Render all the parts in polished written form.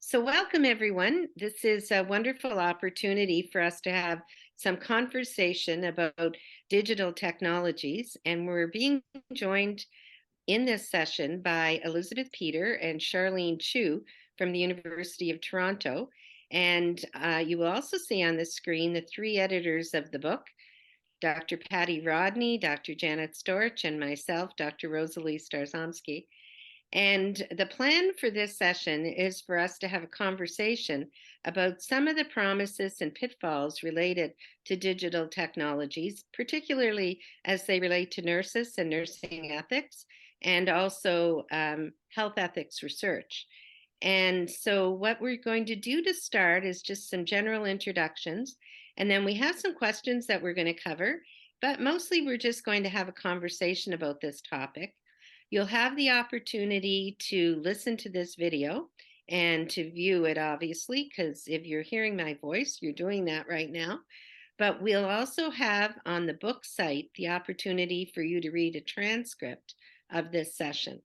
So welcome everyone. This is a wonderful opportunity for us to have some conversation about digital technologies, and we're being joined in this session by Elizabeth Peter and Charlene Chu from the University of Toronto. And you will also see on the screen the three editors of the book, Dr. Patty Rodney, Dr. Janet Storch, and myself, Dr. Rosalie Starzomski. And the plan for this session is for us to have a conversation about some of the promises and pitfalls related to digital technologies, particularly as they relate to nurses and nursing ethics, and also health ethics research. And so what we're going to do to start is just some general introductions, and then we have some questions that we're going to cover, but mostly we're just going to have a conversation about this topic. You'll have the opportunity to listen to this video and to view it, obviously, because if you're hearing my voice, you're doing that right now. But we'll also have on the book site the opportunity for you to read a transcript of this session.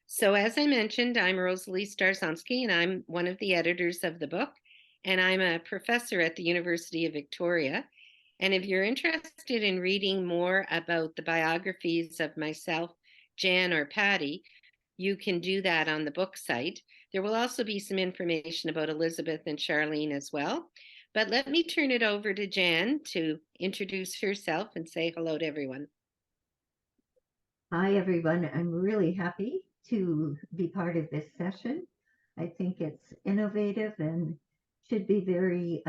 So as I mentioned, I'm Rosalie Starzomski, and I'm one of the editors of the book, and I'm a professor at the University of Victoria. And if you're interested in reading more about the biographies of myself, Jan, or Patty, you can do that on the book site. There will also be some information about Elizabeth and Charlene as well. But let me turn it over to Jan to introduce herself and say hello to everyone. Hi, everyone. I'm really happy to be part of this session. I think it's innovative and should be very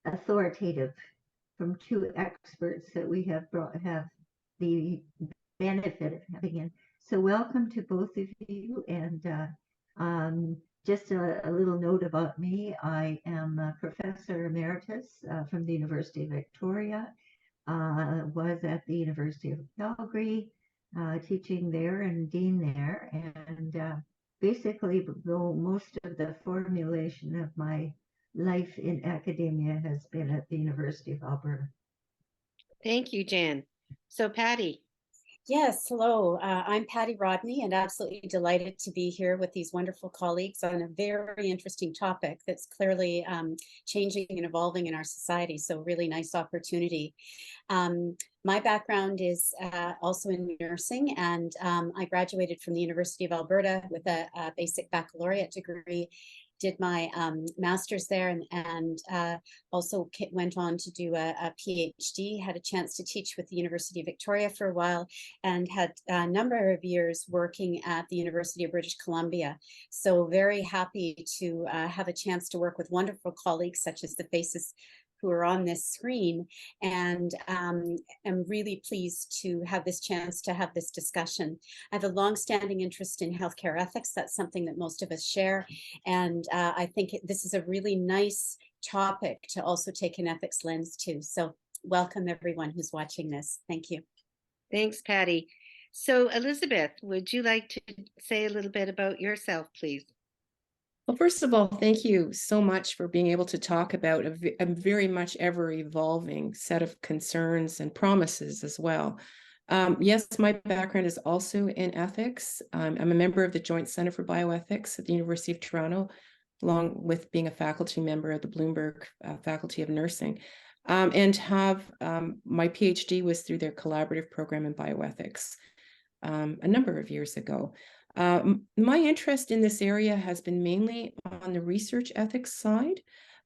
authoritative from two experts that we have the benefit of having in. So welcome to both of you. And just a little note about me. I am a professor emeritus from the University of Victoria. Was at the University of Calgary, teaching there and dean there. And basically, though most of the formulation of my life in academia has been at the University of Alberta. Thank you, Jan. So Patty. Yes, hello. I'm Patty Rodney, and absolutely delighted to be here with these wonderful colleagues on a very interesting topic that's clearly changing and evolving in our society. So really nice opportunity. My background is also in nursing, and I graduated from the University of Alberta with a basic baccalaureate degree. Did my master's there and also went on to do a PhD, had a chance to teach with the University of Victoria for a while, and had a number of years working at the University of British Columbia. So very happy to have a chance to work with wonderful colleagues such as the faces who are on this screen, and am really pleased to have this chance to have this discussion. I have a long-standing interest in healthcare ethics. That's something that most of us share, and I think this is a really nice topic to also take an ethics lens to. So welcome everyone who's watching this. Thank you. Thanks, Patty. So Elizabeth, would you like to say a little bit about yourself, please? Well, first of all, thank you so much for being able to talk about a very much ever-evolving set of concerns and promises as well. Yes, my background is also in ethics. I'm a member of the Joint Center for Bioethics at the University of Toronto, along with being a faculty member of the Bloomberg Faculty of Nursing. And have my PhD was through their collaborative program in bioethics a number of years ago. My interest in this area has been mainly on the research ethics side,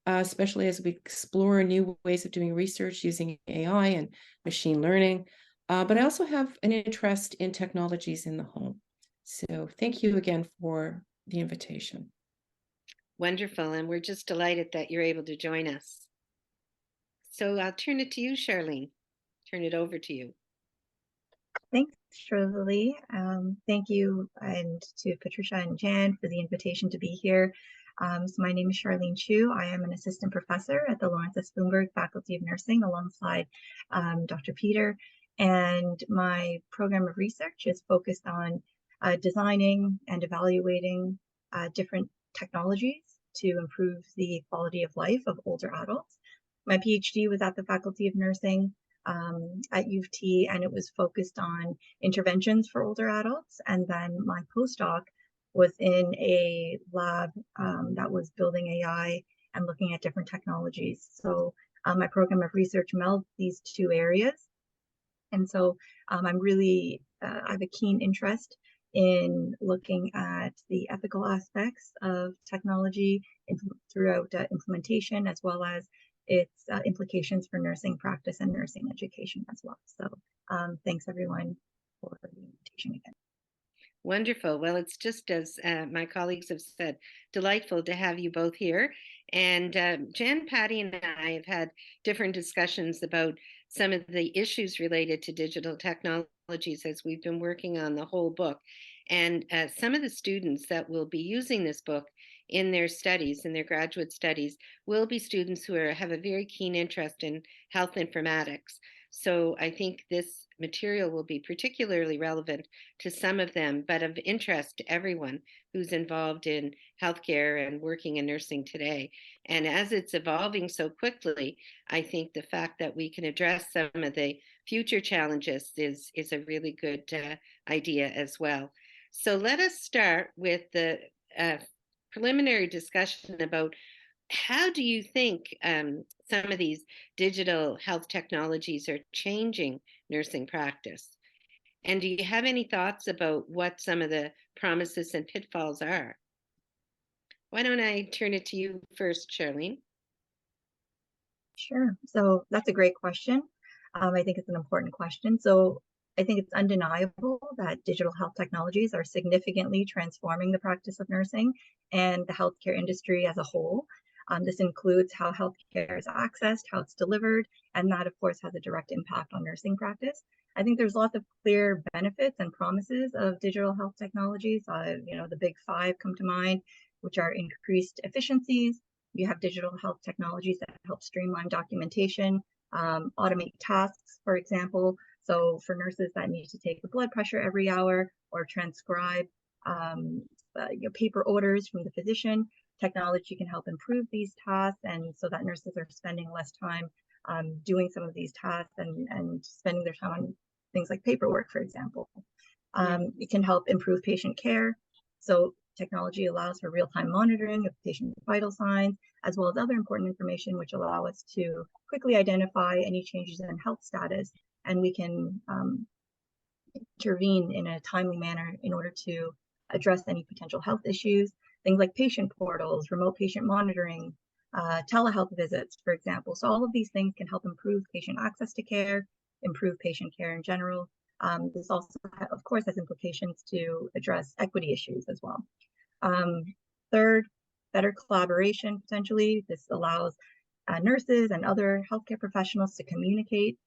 especially as we explore new ways of doing research using AI and machine learning. But I also have an interest in technologies in the home. So thank you again for the invitation. Wonderful. And we're just delighted that you're able to join us. So I'll turn it to you, Charlene. Turn it over to you. Thanks, Rosalie. Thank you and to Patricia and Jan for the invitation to be here. So my name is Charlene Chu. I am an assistant professor at the Lawrence S. Bloomberg Faculty of Nursing alongside Dr. Peter. And my program of research is focused on designing and evaluating different technologies to improve the quality of life of older adults. My PhD was at the Faculty of Nursing at U of T, and it was focused on interventions for older adults. And then my postdoc was in a lab that was building AI and looking at different technologies. So my program of research melds these two areas. And so I'm really, I have a keen interest in looking at the ethical aspects of technology throughout implementation, as well as its implications for nursing practice and nursing education as well. So thanks everyone for the invitation again. Wonderful. Well, it's just as my colleagues have said, delightful to have you both here. And Jan, Patty, and I have had different discussions about some of the issues related to digital technologies as we've been working on the whole book. And some of the students that will be using this book in their studies, in their graduate studies, will be students who have a very keen interest in health informatics. So I think this material will be particularly relevant to some of them, but of interest to everyone who's involved in healthcare and working in nursing today. And as it's evolving so quickly, I think the fact that we can address some of the future challenges is a really good idea as well. So let us start with the preliminary discussion about how do you think some of these digital health technologies are changing nursing practice? And do you have any thoughts about what some of the promises and pitfalls are? Why don't I turn it to you first, Charlene? Sure. So that's a great question. I think it's an important question. So I think it's undeniable that digital health technologies are significantly transforming the practice of nursing and the healthcare industry as a whole. This includes how healthcare is accessed, how it's delivered, and that, of course, has a direct impact on nursing practice. I think there's lots of clear benefits and promises of digital health technologies. The big five come to mind, which are increased efficiencies. You have digital health technologies that help streamline documentation, automate tasks, for example. So for nurses that need to take the blood pressure every hour or transcribe paper orders from the physician, technology can help improve these tasks, and so that nurses are spending less time doing some of these tasks and spending their time on things like paperwork, for example. It can help improve patient care. So technology allows for real-time monitoring of patient vital signs, as well as other important information which allow us to quickly identify any changes in health status, and we can intervene in a timely manner in order to address any potential health issues. Things like patient portals, remote patient monitoring, telehealth visits, for example. So all of these things can help improve patient access to care, improve patient care in general. This also, of course, has implications to address equity issues as well. Third, better collaboration, potentially. This allows nurses and other healthcare professionals to communicate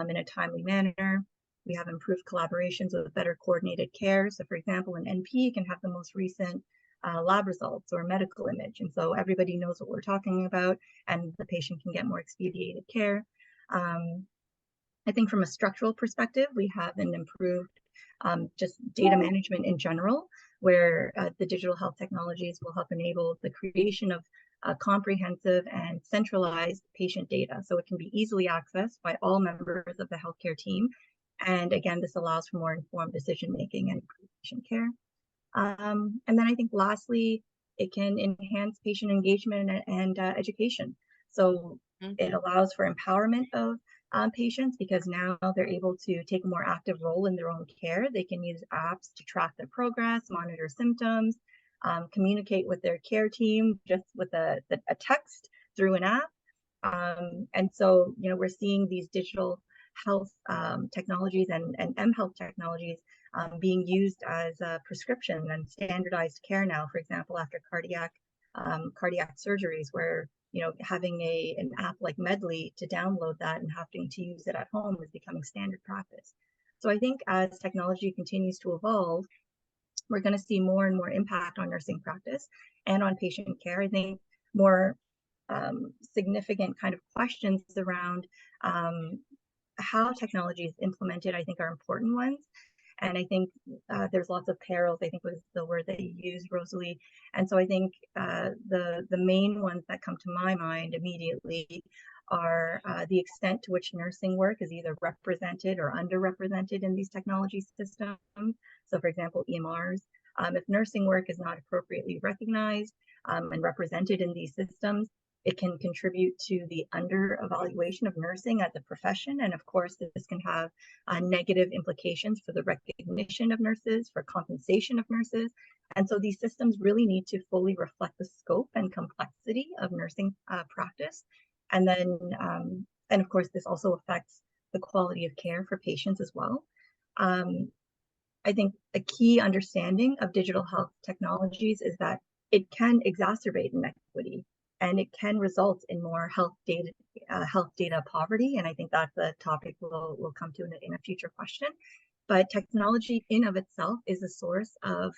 in a timely manner. We have improved collaborations with better coordinated care. So for example, an NP can have the most recent lab results or medical image. And so everybody knows what we're talking about and the patient can get more expedited care. I think from a structural perspective, we have an improved just data management in general, where the digital health technologies will help enable the creation of comprehensive and centralized patient data. So it can be easily accessed by all members of the healthcare team. And again, this allows for more informed decision-making and improved patient care. And then I think lastly, it can enhance patient engagement and education. So it allows for empowerment of patients, because now they're able to take a more active role in their own care. They can use apps to track their progress, monitor symptoms, communicate with their care team just with a text through an app. And so, we're seeing these digital health technologies and mHealth technologies being used as a prescription and standardized care now, for example, after cardiac surgeries, where having an app like Medly to download that and having to use it at home is becoming standard practice. So I think as technology continues to evolve, we're going to see more and more impact on nursing practice and on patient care. I think more significant kind of questions around how technology is implemented, I think, are important ones. And I think there's lots of perils, I think was the word that you used, Rosalie. And so I think the main ones that come to my mind immediately are the extent to which nursing work is either represented or underrepresented in these technology systems. So for example, EMRs, If nursing work is not appropriately recognized and represented in these systems, it can contribute to the under-evaluation of nursing as a profession. And of course, this can have negative implications for the recognition of nurses, for compensation of nurses. And so these systems really need to fully reflect the scope and complexity of nursing practice. And then, and of course, this also affects the quality of care for patients as well. I think a key understanding of digital health technologies is that it can exacerbate inequity and it can result in more health data poverty. And I think that's a topic we'll come to in a future question. But technology in of itself is a source of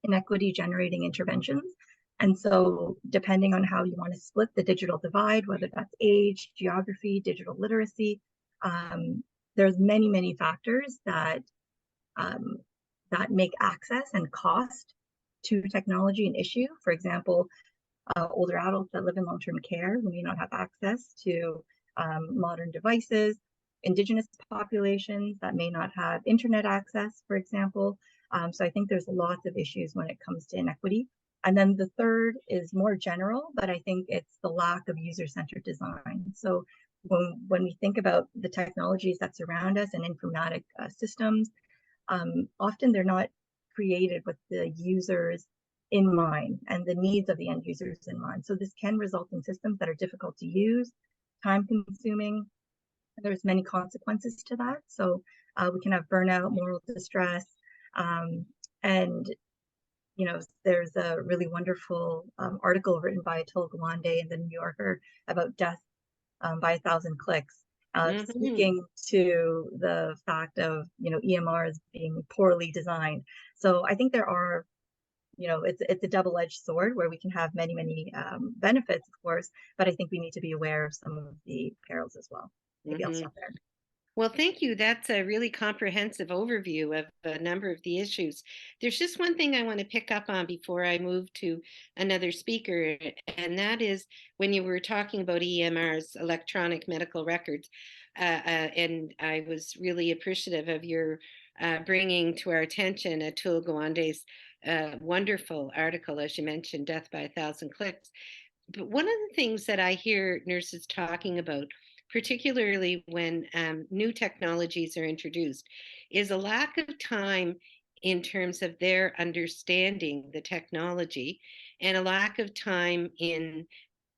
inequity generating interventions. And so depending on how you want to split the digital divide, whether that's age, geography, digital literacy, there's many factors that that make access and cost to technology an issue. For example, older adults that live in long-term care who may not have access to modern devices, Indigenous populations that may not have internet access, for example. So I think there's lots of issues when it comes to inequity. And then the third is more general, but I think it's the lack of user-centered design. So when we think about the technologies that surround us and informatic systems, often they're not created with the users in mind and the needs of the end users in mind. So this can result in systems that are difficult to use, time consuming. There's many consequences to that. So we can have burnout, moral distress, and you know, there's a really wonderful article written by Atul Gawande in the New Yorker about death by 1,000 clicks, speaking to the fact of, you know, EMRs being poorly designed. So I think there are, you know, it's a double-edged sword where we can have many benefits, of course, but I think we need to be aware of some of the perils as well. Maybe I'll stop there. Well, thank you. That's a really comprehensive overview of a number of the issues. There's just one thing I want to pick up on before I move to another speaker, and that is when you were talking about EMRs, electronic medical records, and I was really appreciative of your bringing to our attention Atul Gawande's wonderful article, as you mentioned, Death by 1,000 Clicks. But one of the things that I hear nurses talking about, particularly when new technologies are introduced, is a lack of time in terms of their understanding the technology and a lack of time in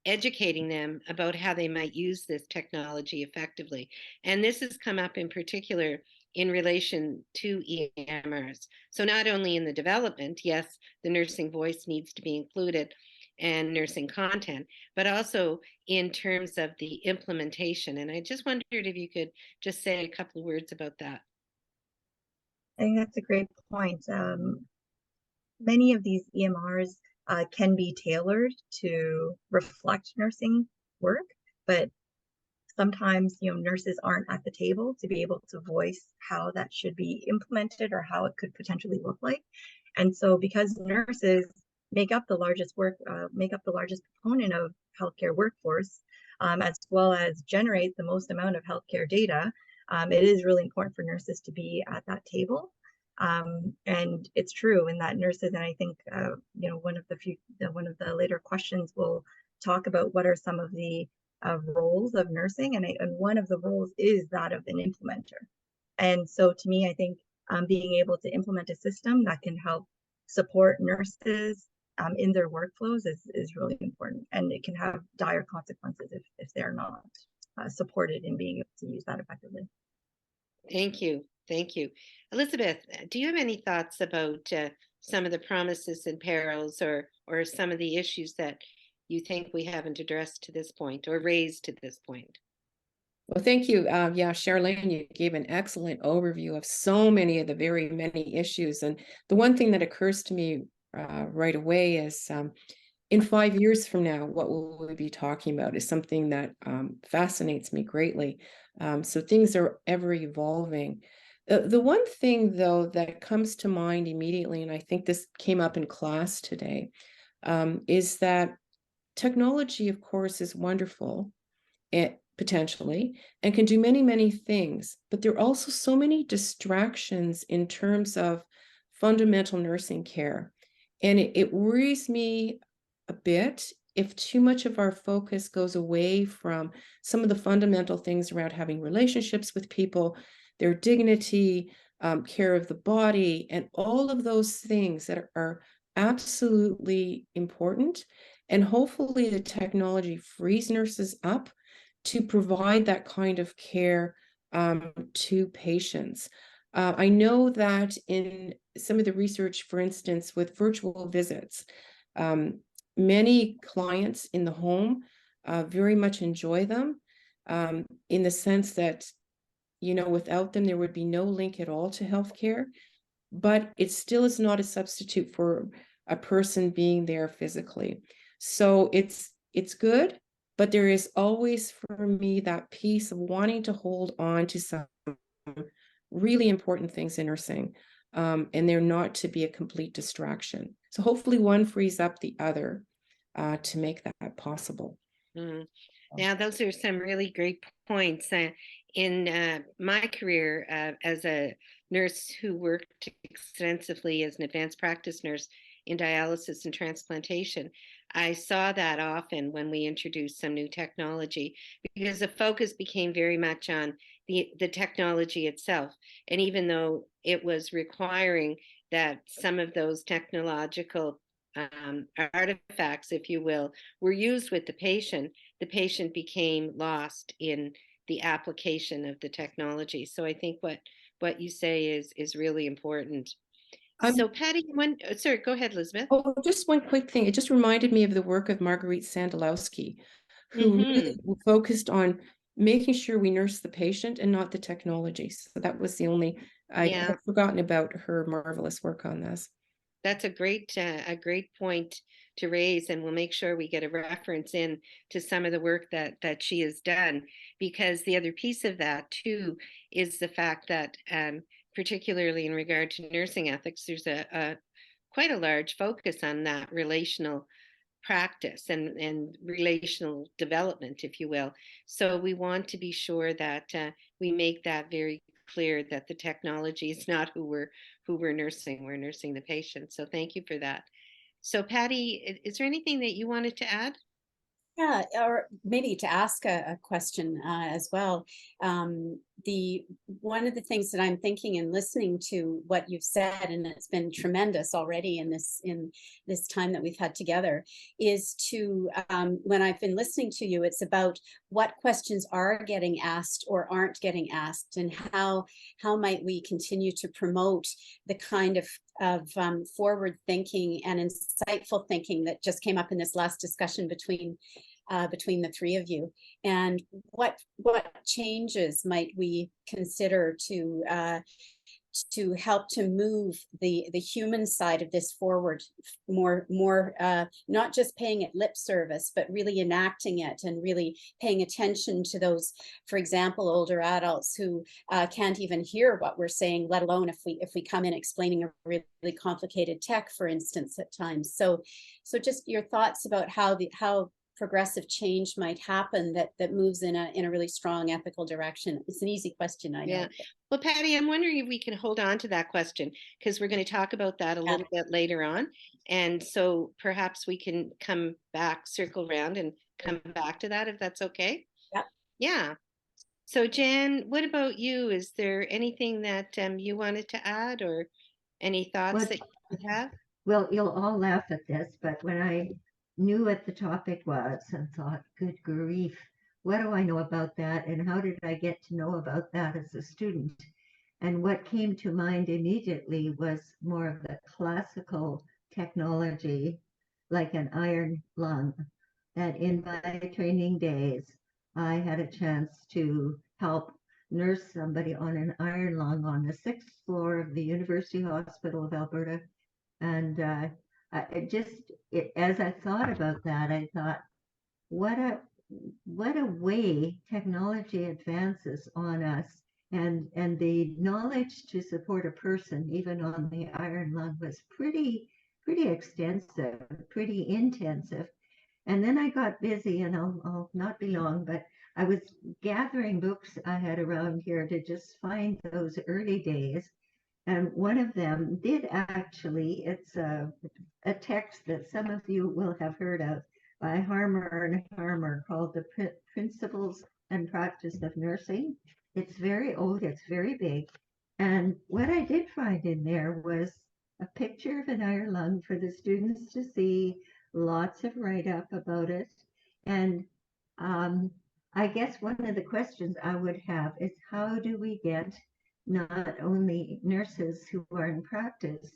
educating them about how they might use this technology effectively. And this has come up in particular in relation to EMRs. So not only in the development, yes, the nursing voice needs to be included, and nursing content, but also in terms of the implementation. And I just wondered if you could just say a couple of words about that. I think that's a great point. Many of these EMRs can be tailored to reflect nursing work, but sometimes, you know, nurses aren't at the table to be able to voice how that should be implemented or how it could potentially look like. And so because nurses make up the largest component of healthcare workforce, as well as generate the most amount of healthcare data, it is really important for nurses to be at that table. And it's true in that nurses, and I think you know, one of the later questions will talk about what are some of the roles of nursing, and one of the roles is that of an implementer. And so to me, I think being able to implement a system that can help support nurses in their workflows is really important, and it can have dire consequences if they're not supported in being able to use that effectively. Thank you. Thank you. Elizabeth, do you have any thoughts about some of the promises and perils or some of the issues that you think we haven't addressed to this point or raised to this point? Well, thank you. Yeah, Charlene, you gave an excellent overview of so many of the very many issues. And the one thing that occurs to me right away is in 5 years from now, what will we be talking about is something that fascinates me greatly. So things are ever evolving. The one thing, though, that comes to mind immediately, and I think this came up in class today, is that technology, of course, is wonderful, potentially, and can do many things, but there are also so many distractions in terms of fundamental nursing care. And it worries me a bit if too much of our focus goes away from some of the fundamental things around having relationships with people, their dignity, care of the body, and all of those things that are absolutely important. And hopefully the technology frees nurses up to provide that kind of care to patients. I know that in some of the research, for instance, with virtual visits, many clients in the home very much enjoy them in the sense that, you know, without them, there would be no link at all to healthcare, but it still is not a substitute for a person being there physically. So it's good, but there is always for me that piece of wanting to hold on to some really important things in nursing, and they're not to be a complete distraction. So hopefully one frees up the other to make that possible. Mm. Yeah, those are some really great points. In my career as a nurse who worked extensively as an advanced practice nurse in dialysis and transplantation, I saw that often when we introduced some new technology, because the focus became very much on the technology itself. And even though it was requiring that some of those technological artifacts, if you will, were used with the patient became lost in the application of the technology. So I think what you say is really important. So Patty, sorry, go ahead, Elizabeth. Oh, just one quick thing. It just reminded me of the work of Marguerite Sandalowski, who really focused on making sure we nurse the patient and not the technology. So that was the only, I had forgotten about her marvelous work on this. That's a great point to raise, and we'll make sure we get a reference in to some of the work that she has done, because the other piece of that too is the fact that particularly in regard to nursing ethics, there's a quite a large focus on that relational practice and relational development, if you will. So we want to be sure that we make that very clear, that the technology is not who we're nursing. We're nursing the patient. So thank you for that. So Patty, is there anything that you wanted to add? Yeah, or maybe to ask a question as well. One of the things that I'm thinking and listening to what you've said, and it's been tremendous already in this time that we've had together, is to when I've been listening to you, it's about what questions are getting asked or aren't getting asked, and how might we continue to promote the kind of forward thinking and insightful thinking that just came up in this last discussion between the three of you, and what changes might we consider to help to move the human side of this forward more, not just paying it lip service, but really enacting it and really paying attention to those, for example, older adults who can't even hear what we're saying, let alone if we come in explaining a really complicated tech, for instance, at times. So just your thoughts about how progressive change might happen that moves in a really strong ethical direction. It's an easy question, I know. Yeah. Well, Patty, I'm wondering if we can hold on to that question, because we're going to talk about that a little bit later on. And so perhaps we can come back, circle around and come back to that, if that's okay. Yeah. Yeah. So Jan, what about you? Is there anything that you wanted to add, or any thoughts that you have? Well, you'll all laugh at this, but when I knew what the topic was and thought, good grief, what do I know about that? And how did I get to know about that as a student? And what came to mind immediately was more of the classical technology, like an iron lung, that in my training days, I had a chance to help nurse somebody on an iron lung on the 6th floor of the University Hospital of Alberta. And as I thought about that, I thought, what a way technology advances on us, and the knowledge to support a person, even on the iron lung, was pretty extensive, pretty intensive. And then I got busy, and I'll not be long, but I was gathering books I had around here to just find those early days. And one of them did actually, it's a text that some of you will have heard of by Harmer and Harmer called The Principles and Practice of Nursing. It's very old, it's very big. And what I did find in there was a picture of an iron lung for the students to see, lots of write-up about it. And I guess one of the questions I would have is, how do we get not only nurses who are in practice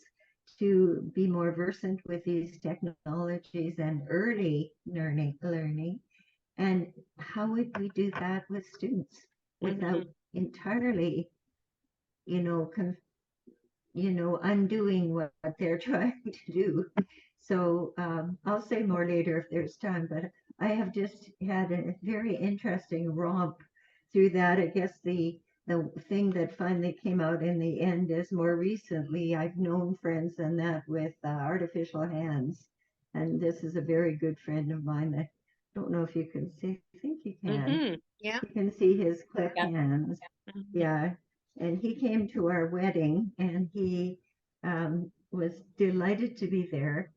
to be more versant with these technologies and early learning, and how would we do that with students without entirely, you know, undoing what they're trying to do. So I'll say more later if there's time, but I have just had a very interesting romp through that. I guess the thing that finally came out in the end is more recently I've known friends and that with artificial hands. And this is a very good friend of mine that I don't know if you can see, I think you can. Yeah. You can see his clip Yeah. hands. Yeah. And he came to our wedding and he was delighted to be there.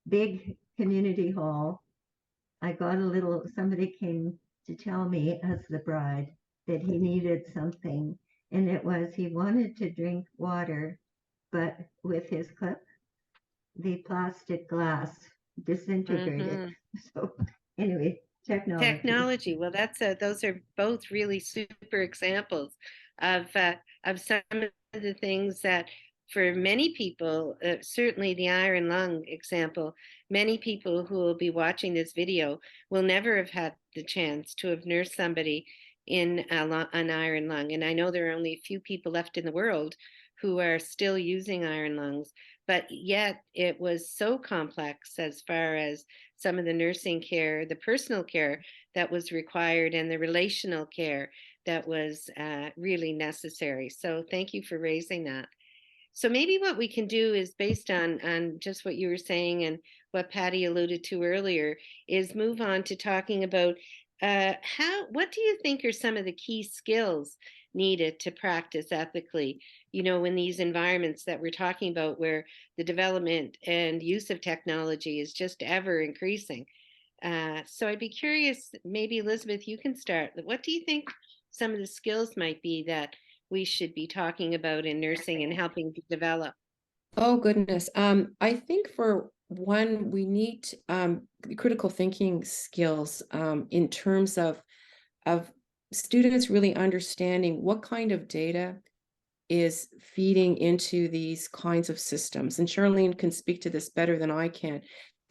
Big community hall. I got a little, somebody came to tell me as the bride that he needed something. And it was, he wanted to drink water, but with his clip, the plastic glass disintegrated. So anyway, Technology. Well, those are both really super examples of some of the things that for many people, certainly the iron lung example, many people who will be watching this video will never have had the chance to have nursed somebody in an iron lung. And I know there are only a few people left in the world who are still using iron lungs, but yet it was so complex as far as some of the nursing care, the personal care that was required, and the relational care that was really necessary. So thank you for raising that. So maybe what we can do is, based on just what you were saying and what Patty alluded to earlier, is move on to talking about what do you think are some of the key skills needed to practice ethically, in these environments that we're talking about, where the development and use of technology is just ever increasing. So I'd be curious, maybe Elizabeth, you can start. What do you think some of the skills might be that we should be talking about in nursing and helping to develop? Oh, goodness. I think for one, we need critical thinking skills in terms of students really understanding what kind of data is feeding into these kinds of systems. And Charlene can speak to this better than I can,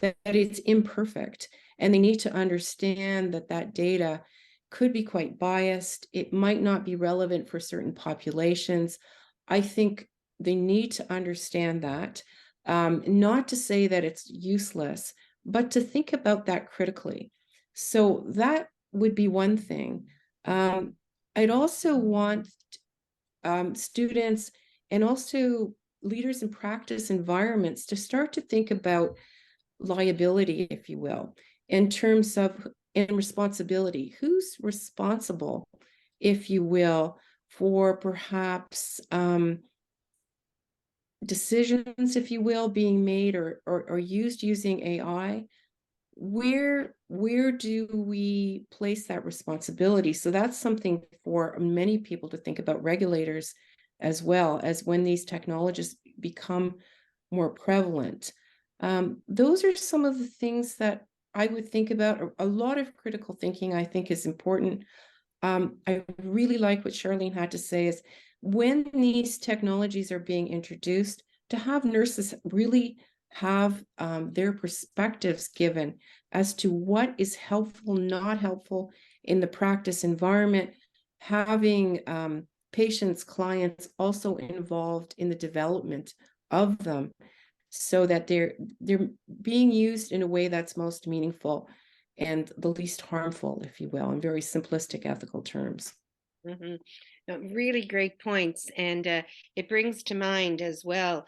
that it's imperfect. And they need to understand that that data could be quite biased. It might not be relevant for certain populations. I think they need to understand that, not to say that it's useless, but to think about that critically. So that would be one thing. I'd also want students and also leaders in practice environments to start to think about liability, if you will, in terms of and responsibility. Who's responsible, if you will, for perhaps decisions, if you will, being made or used using AI? Where do we place that responsibility? So that's something for many people to think about, regulators as well, as when these technologies become more prevalent. Those are some of the things that I would think about. A lot of critical thinking, I think, is important. I really like what Charlene had to say is, when these technologies are being introduced, to have nurses really have their perspectives given as to what is helpful, not helpful in the practice environment, having patients, clients also involved in the development of them, so that they're being used in a way that's most meaningful and the least harmful, if you will, in very simplistic ethical terms. Really great points. And it brings to mind as well,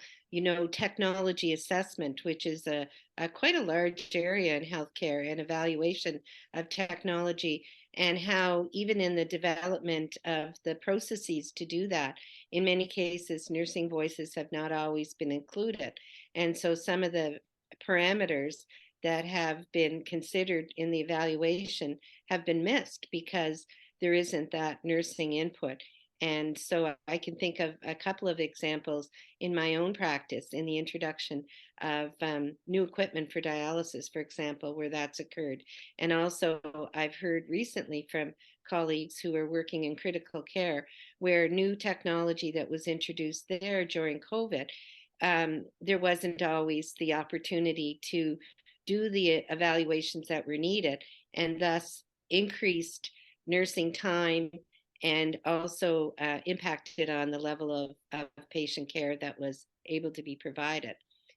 technology assessment, which is a quite a large area in healthcare, and evaluation of technology. and how even in the development of the processes to do that, in many cases, nursing voices have not always been included. And so some of the parameters that have been considered in the evaluation have been missed because there isn't that nursing input. And so I can think of a couple of examples in my own practice in the introduction of new equipment for dialysis, for example, where that's occurred. And also, I've heard recently from colleagues who are working in critical care where new technology that was introduced there during COVID, there wasn't always the opportunity to do the evaluations that were needed, and thus increased nursing time and also impacted on the level of patient care that was able to be provided.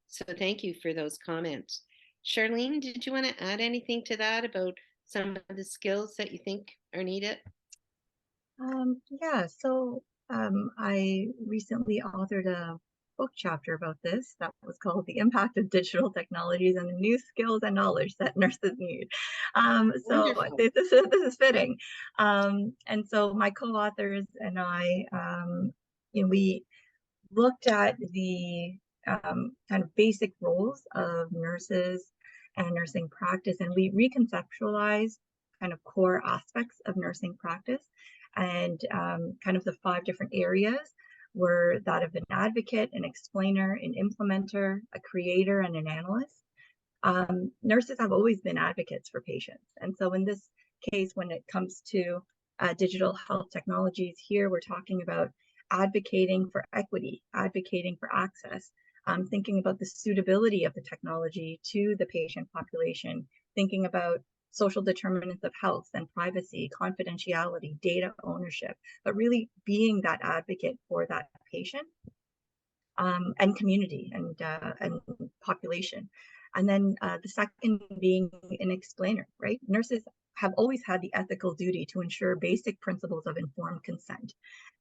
So thank you for those comments. Charlene, did you want to add anything to that about some of the skills that you think are needed? Yeah, so I recently authored a book chapter about this that was called The Impact of Digital Technologies and the New Skills and Knowledge That Nurses Need. So Wonderful. this is fitting. And so my co-authors and I, we looked at the kind of basic roles of nurses and nursing practice, and we reconceptualized kind of core aspects of nursing practice. And kind of the 5 different areas were that of an advocate, an explainer, an implementer, a creator, and an analyst. Nurses have always been advocates for patients. And so in this case, when it comes to digital health technologies, here we're talking about advocating for equity, advocating for access, thinking about the suitability of the technology to the patient population, thinking about social determinants of health and privacy, confidentiality, data ownership, but really being that advocate for that patient and community and population. And then the second being an explainer, right? Nurses have always had the ethical duty to ensure basic principles of informed consent.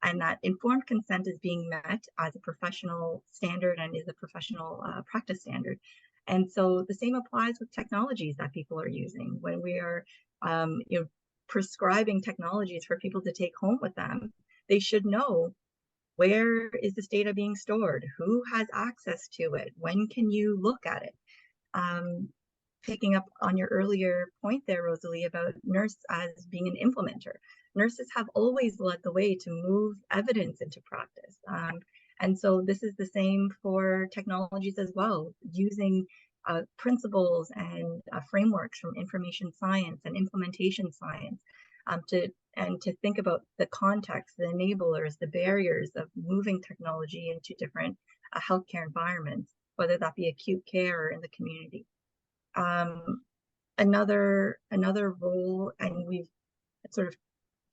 And that informed consent is being met as a professional standard and is a professional practice standard. And so the same applies with technologies that people are using. When we are prescribing technologies for people to take home with them, they should know, where is this data being stored? Who has access to it? When can you look at it? Picking up on your earlier point there, Rosalie, about nurse as being an implementer. Nurses have always led the way to move evidence into practice. And so this is the same for technologies as well, using principles and frameworks from information science and implementation science to think about the context, the enablers, the barriers of moving technology into different healthcare environments, whether that be acute care or in the community. Another role, and we've sort of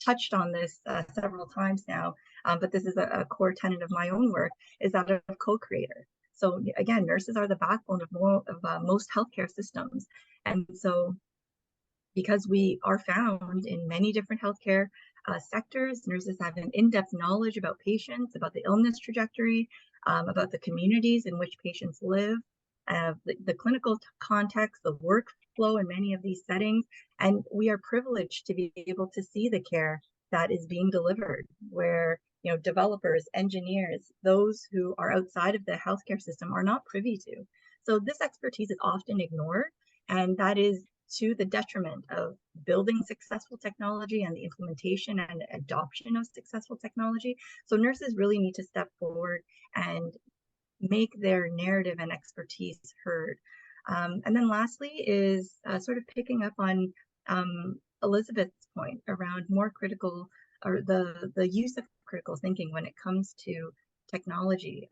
touched on this several times now, but this is a core tenet of my own work, is that of co-creator. So again, nurses are the backbone of most healthcare systems. And so because we are found in many different healthcare sectors, nurses have an in-depth knowledge about patients, about the illness trajectory, about the communities in which patients live, the clinical context, the workflow in many of these settings. And we are privileged to be able to see the care that is being delivered, where developers, engineers, those who are outside of the healthcare system are not privy to. So this expertise is often ignored, and that is to the detriment of building successful technology and the implementation and adoption of successful technology. So nurses really need to step forward and make their narrative and expertise heard. And then lastly is sort of picking up on Elizabeth's point around more critical, or the use of critical thinking when it comes to technology.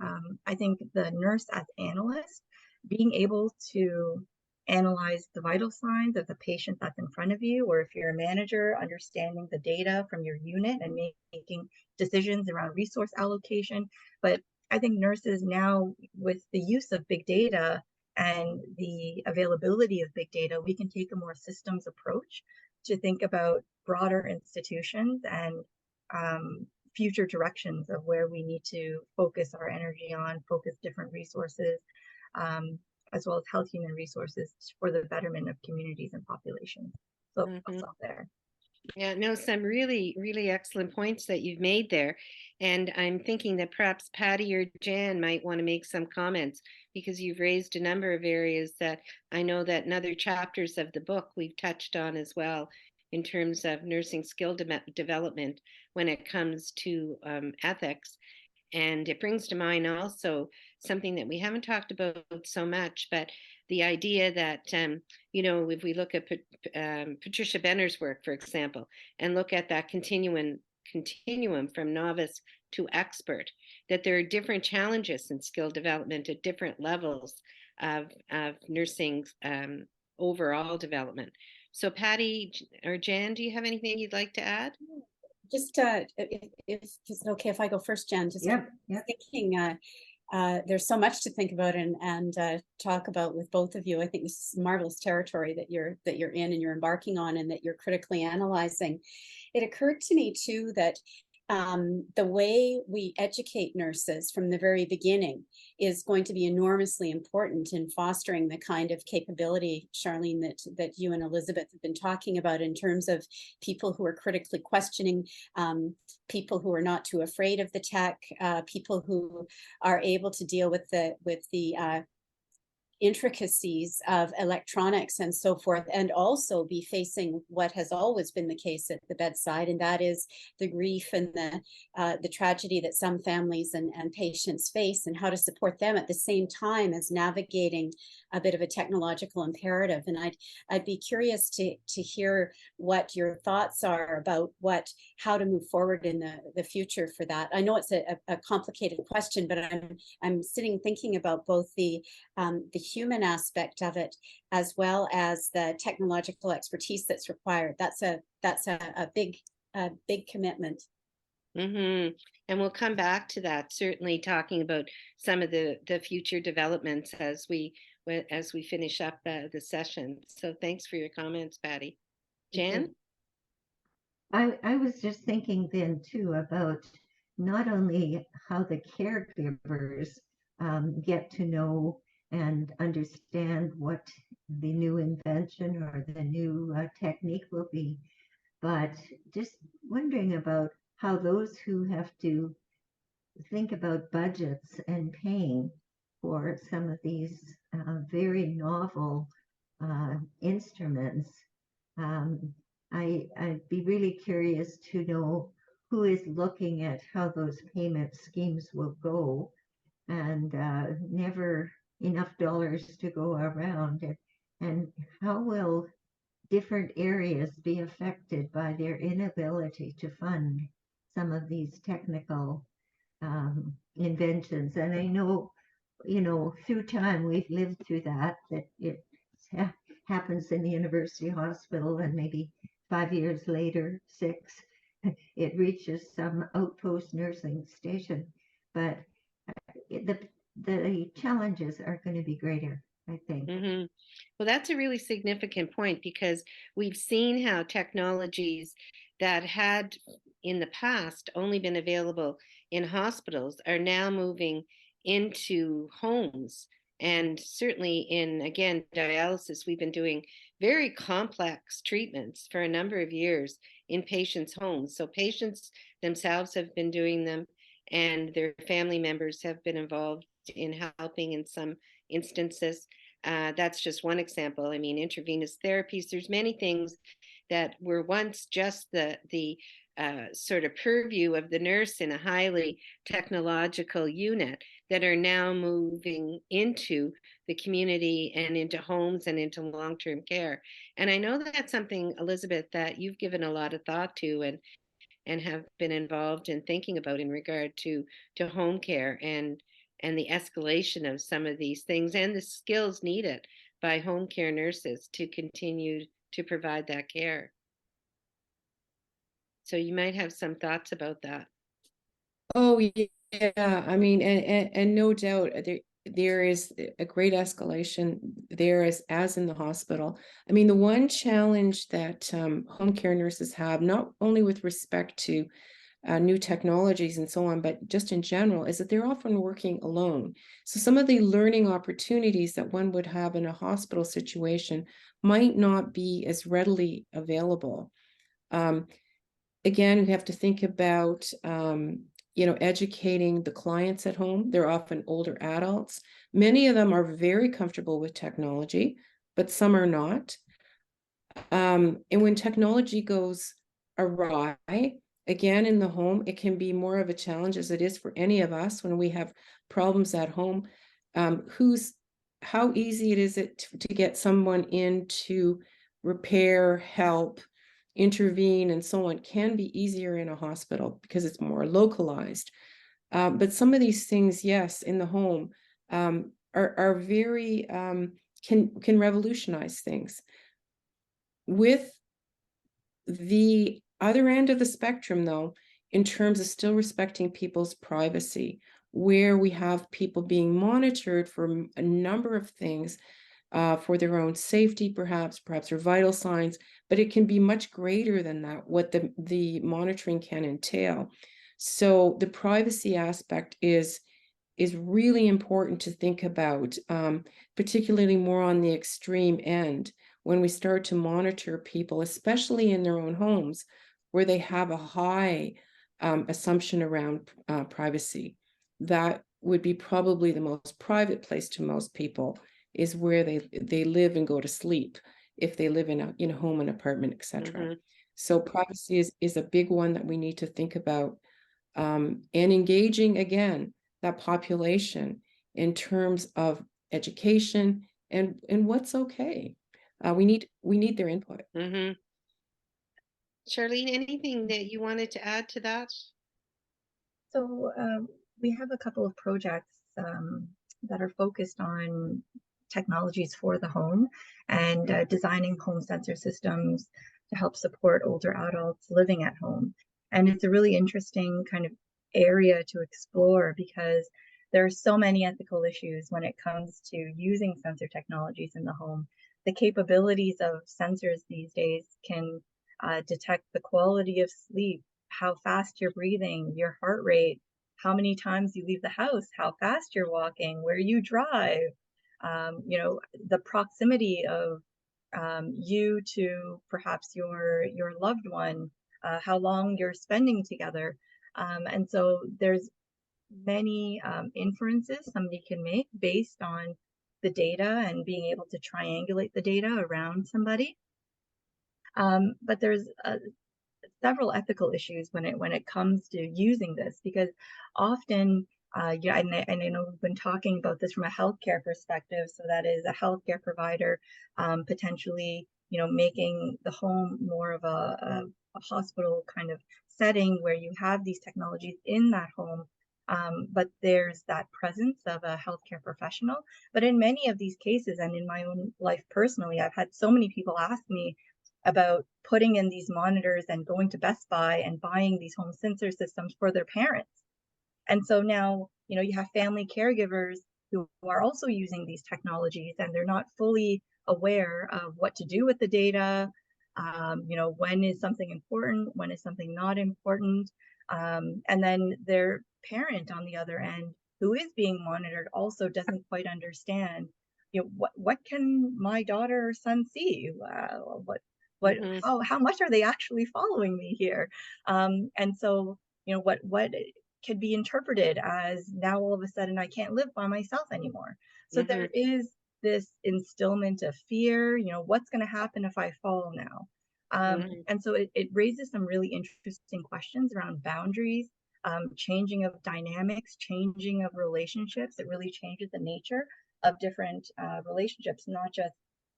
I think the nurse as analyst, being able to analyze the vital signs of the patient that's in front of you, or if you're a manager, understanding the data from your unit and making decisions around resource allocation. But I think nurses now, with the use of big data and the availability of big data, we can take a more systems approach to think about broader institutions and future directions of where we need to focus our energy on, focus different resources, as well as health human resources for the betterment of communities and populations. So I'll stop there. Yeah, no, some really, really excellent points that you've made there. And I'm thinking that perhaps Patty or Jan might want to make some comments because you've raised a number of areas that I know that in other chapters of the book we've touched on as well in terms of nursing skill development when it comes to ethics. And it brings to mind also something that we haven't talked about so much, but the idea that, if we look at Patricia Benner's work, for example, and look at that continuum from novice to expert, that there are different challenges in skill development at different levels of nursing overall development. So Patty or Jan, do you have anything you'd like to add? Just if it's okay if I go first, Jen, just Yep, yep. thinking there's so much to think about and talk about with both of you. I think this is marvelous territory that you're in and you're embarking on and that you're critically analyzing. It occurred to me too that the way we educate nurses from the very beginning is going to be enormously important in fostering the kind of capability, Charlene, that you and Elizabeth have been talking about in terms of people who are critically questioning, people who are not too afraid of the tech, people who are able to deal with the intricacies of electronics and so forth, and also be facing what has always been the case at the bedside, and that is the grief and the tragedy that some families and patients face, and how to support them at the same time as navigating a bit of a technological imperative. And I'd be curious to hear what your thoughts are about how to move forward in the future for that. I know it's a complicated question, but I'm sitting thinking about both the human aspect of it as well as the technological expertise that's required. That's a big commitment. Mm-hmm. And we'll come back to that, certainly talking about some of the future developments as we finish up the session. So thanks for your comments, Patty. Jan? I was just thinking then too about not only how the caregivers get to know and understand what the new invention or the new technique will be, but just wondering about how those who have to think about budgets and paying for some of these very novel instruments. I'd be really curious to know who is looking at how those payment schemes will go, and never enough dollars to go around. And how will different areas be affected by their inability to fund some of these technical inventions? And I know, through time we've lived through that it happens in the university hospital, and maybe 5 years later, 6, it reaches some outpost nursing station. But the challenges are going to be greater, I think. Mm-hmm. Well, that's a really significant point because we've seen how technologies that had in the past only been available in hospitals are now moving into homes. And certainly in, again, dialysis, we've been doing very complex treatments for a number of years in patients' homes. So patients themselves have been doing them, and their family members have been involved in helping in some instances. That's just one example. I mean, intravenous therapies, there's many things that were once just the sort of purview of the nurse in a highly technological unit that are now moving into the community and into homes and into long-term care. And I know that's something, Elizabeth, that you've given a lot of thought to and have been involved in thinking about in regard to home care and the escalation of some of these things and the skills needed by home care nurses to continue to provide that care. So you might have some thoughts about that. Oh yeah, I mean, and no doubt there is a great escalation there as in the hospital. I mean, the one challenge that home care nurses have, not only with respect to new technologies and so on, but just in general, is that they're often working alone. So some of the learning opportunities that one would have in a hospital situation might not be as readily available. Again, we have to think about, educating the clients at home. They're often older adults. Many of them are very comfortable with technology, but some are not. And when technology goes awry, again, in the home, it can be more of a challenge, as it is for any of us when we have problems at home. How easy is it to get someone in to repair, help, intervene, and so on, can be easier in a hospital because it's more localized. But some of these things, yes, in the home, are very can revolutionize things. With the other end of the spectrum, though, in terms of still respecting people's privacy, where we have people being monitored for a number of things, for their own safety, perhaps for vital signs, but it can be much greater than that, what the monitoring can entail. So the privacy aspect is really important to think about, particularly more on the extreme end, when we start to monitor people, especially in their own homes, where they have a high assumption around privacy. That would be probably the most private place to most people, is where they live and go to sleep, if they live in a home, an apartment, etc. So privacy is a big one that we need to think about, and engaging again that population in terms of education and what's okay. We need their input. Charlene, anything that you wanted to add to that? So we have a couple of projects that are focused on technologies for the home and designing home sensor systems to help support older adults living at home. And it's a really interesting kind of area to explore because there are so many ethical issues when it comes to using sensor technologies in the home. The capabilities of sensors these days can detect the quality of sleep, how fast you're breathing, your heart rate, how many times you leave the house, how fast you're walking, where you drive, the proximity of you to perhaps your loved one, how long you're spending together. And so there's many inferences somebody can make based on the data and being able to triangulate the data around somebody. But there's several ethical issues when it comes to using this, because often, and I know we've been talking about this from a healthcare perspective. So that is a healthcare provider potentially, making the home more of a hospital kind of setting where you have these technologies in that home. But there's that presence of a healthcare professional. But in many of these cases, and in my own life personally, I've had so many people ask me about putting in these monitors and going to Best Buy and buying these home sensor systems for their parents. And so now, you have family caregivers who are also using these technologies, and they're not fully aware of what to do with the data. When is something important? When is something not important? And then their parent on the other end, who is being monitored, also doesn't quite understand, what can my daughter or son see? How much are they actually following me here? And so, what could be interpreted as now all of a sudden I can't live by myself anymore. So there is this instillment of fear, what's going to happen if I fall now? And so it raises some really interesting questions around boundaries, changing of dynamics, changing of relationships. It really changes the nature of different relationships, not just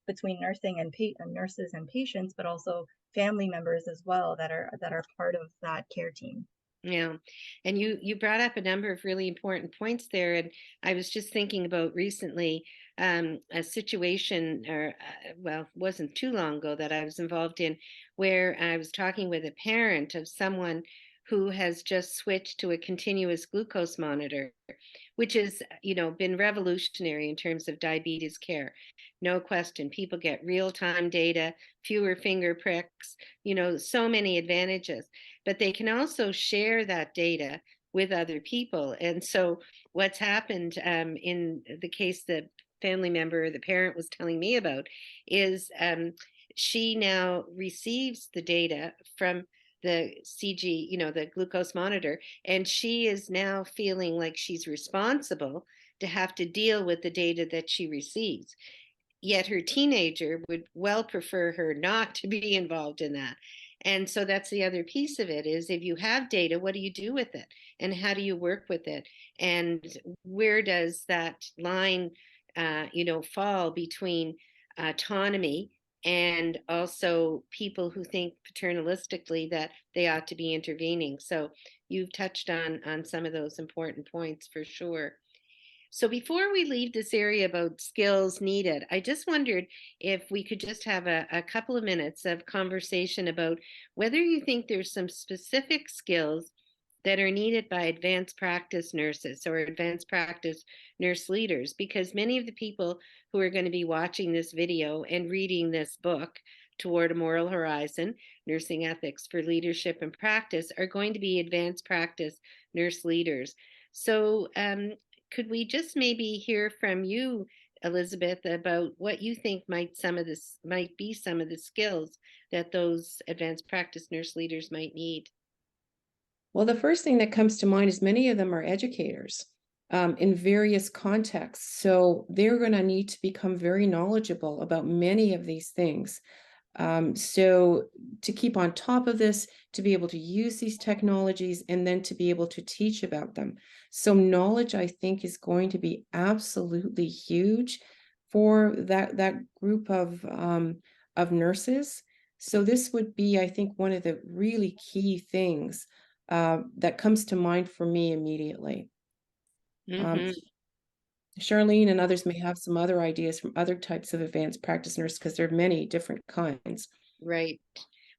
between nursing and nurses and patients, but also family members as well that are part of that care team. Yeah. And you brought up a number of really important points there. And I was just thinking about recently a situation, or wasn't too long ago, that I was involved in, where I was talking with a parent of someone who has just switched to a continuous glucose monitor, which has, been revolutionary in terms of diabetes care. No question. People get real-time data, fewer finger pricks, so many advantages. But they can also share that data with other people. And so what's happened in the case the family member or the parent was telling me about is she now receives the data from the CG, the glucose monitor, and she is now feeling like she's responsible to have to deal with the data that she receives. Yet her teenager would well prefer her not to be involved in that. And so that's the other piece of it is if you have data, what do you do with it? And how do you work with it? And where does that line, fall between autonomy and also people who think paternalistically that they ought to be intervening? So you've touched on some of those important points for sure. So before we leave this area about skills needed, I just wondered if we could just have a couple of minutes of conversation about whether you think there's some specific skills that are needed by advanced practice nurses or advanced practice nurse leaders, because many of the people who are going to be watching this video and reading this book, Toward a Moral Horizon, Nursing Ethics for Leadership and Practice, are going to be advanced practice nurse leaders. So could we just maybe hear from you, Elizabeth, about what you think might be some of the skills that those advanced practice nurse leaders might need? Well, the first thing that comes to mind is many of them are educators in various contexts. So they're going to need to become very knowledgeable about many of these things. So to keep on top of this, to be able to use these technologies, and then to be able to teach about them. So knowledge, I think, is going to be absolutely huge for that group of nurses. So this would be, I think, one of the really key things that comes to mind for me immediately. Mm-hmm. Charlene and others may have some other ideas from other types of advanced practice nurses, because there are many different kinds. Right.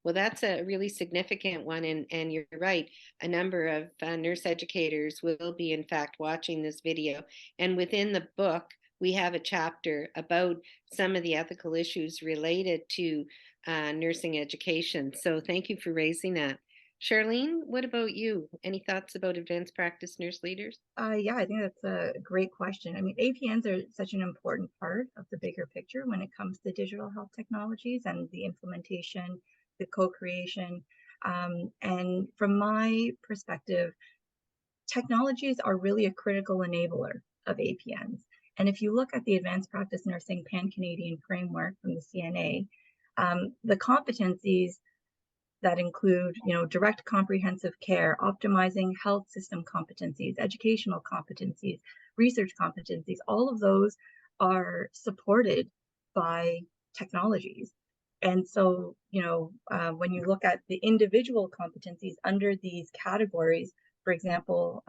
Well, that's a really significant one. And you're right. A number of nurse educators will be, in fact, watching this video. And within the book, we have a chapter about some of the ethical issues related to nursing education. So thank you for raising that. Charlene, what about you? Any thoughts about advanced practice nurse leaders? Yeah, I think that's a great question. I mean, APNs are such an important part of the bigger picture when it comes to digital health technologies and the implementation, the co-creation. And from my perspective, technologies are really a critical enabler of APNs. And if you look at the Advanced Practice Nursing Pan-Canadian Framework from the CNA, the competencies that include, direct comprehensive care, optimizing health system competencies, educational competencies, research competencies, all of those are supported by technologies. And so, when you look at the individual competencies under these categories, for example,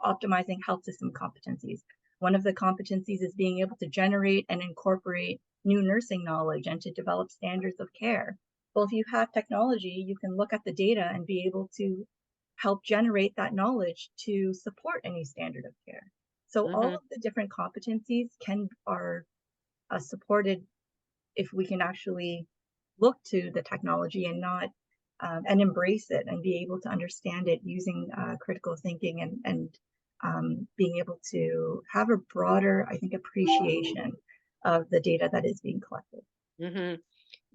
optimizing health system competencies. One of the competencies is being able to generate and incorporate new nursing knowledge and to develop standards of care. Well, if you have technology, you can look at the data and be able to help generate that knowledge to support any standard of care. So all of the different competencies are supported if we can actually look to the technology and not and embrace it and be able to understand it using critical thinking and being able to have a broader, I think, appreciation of the data that is being collected. Mm-hmm.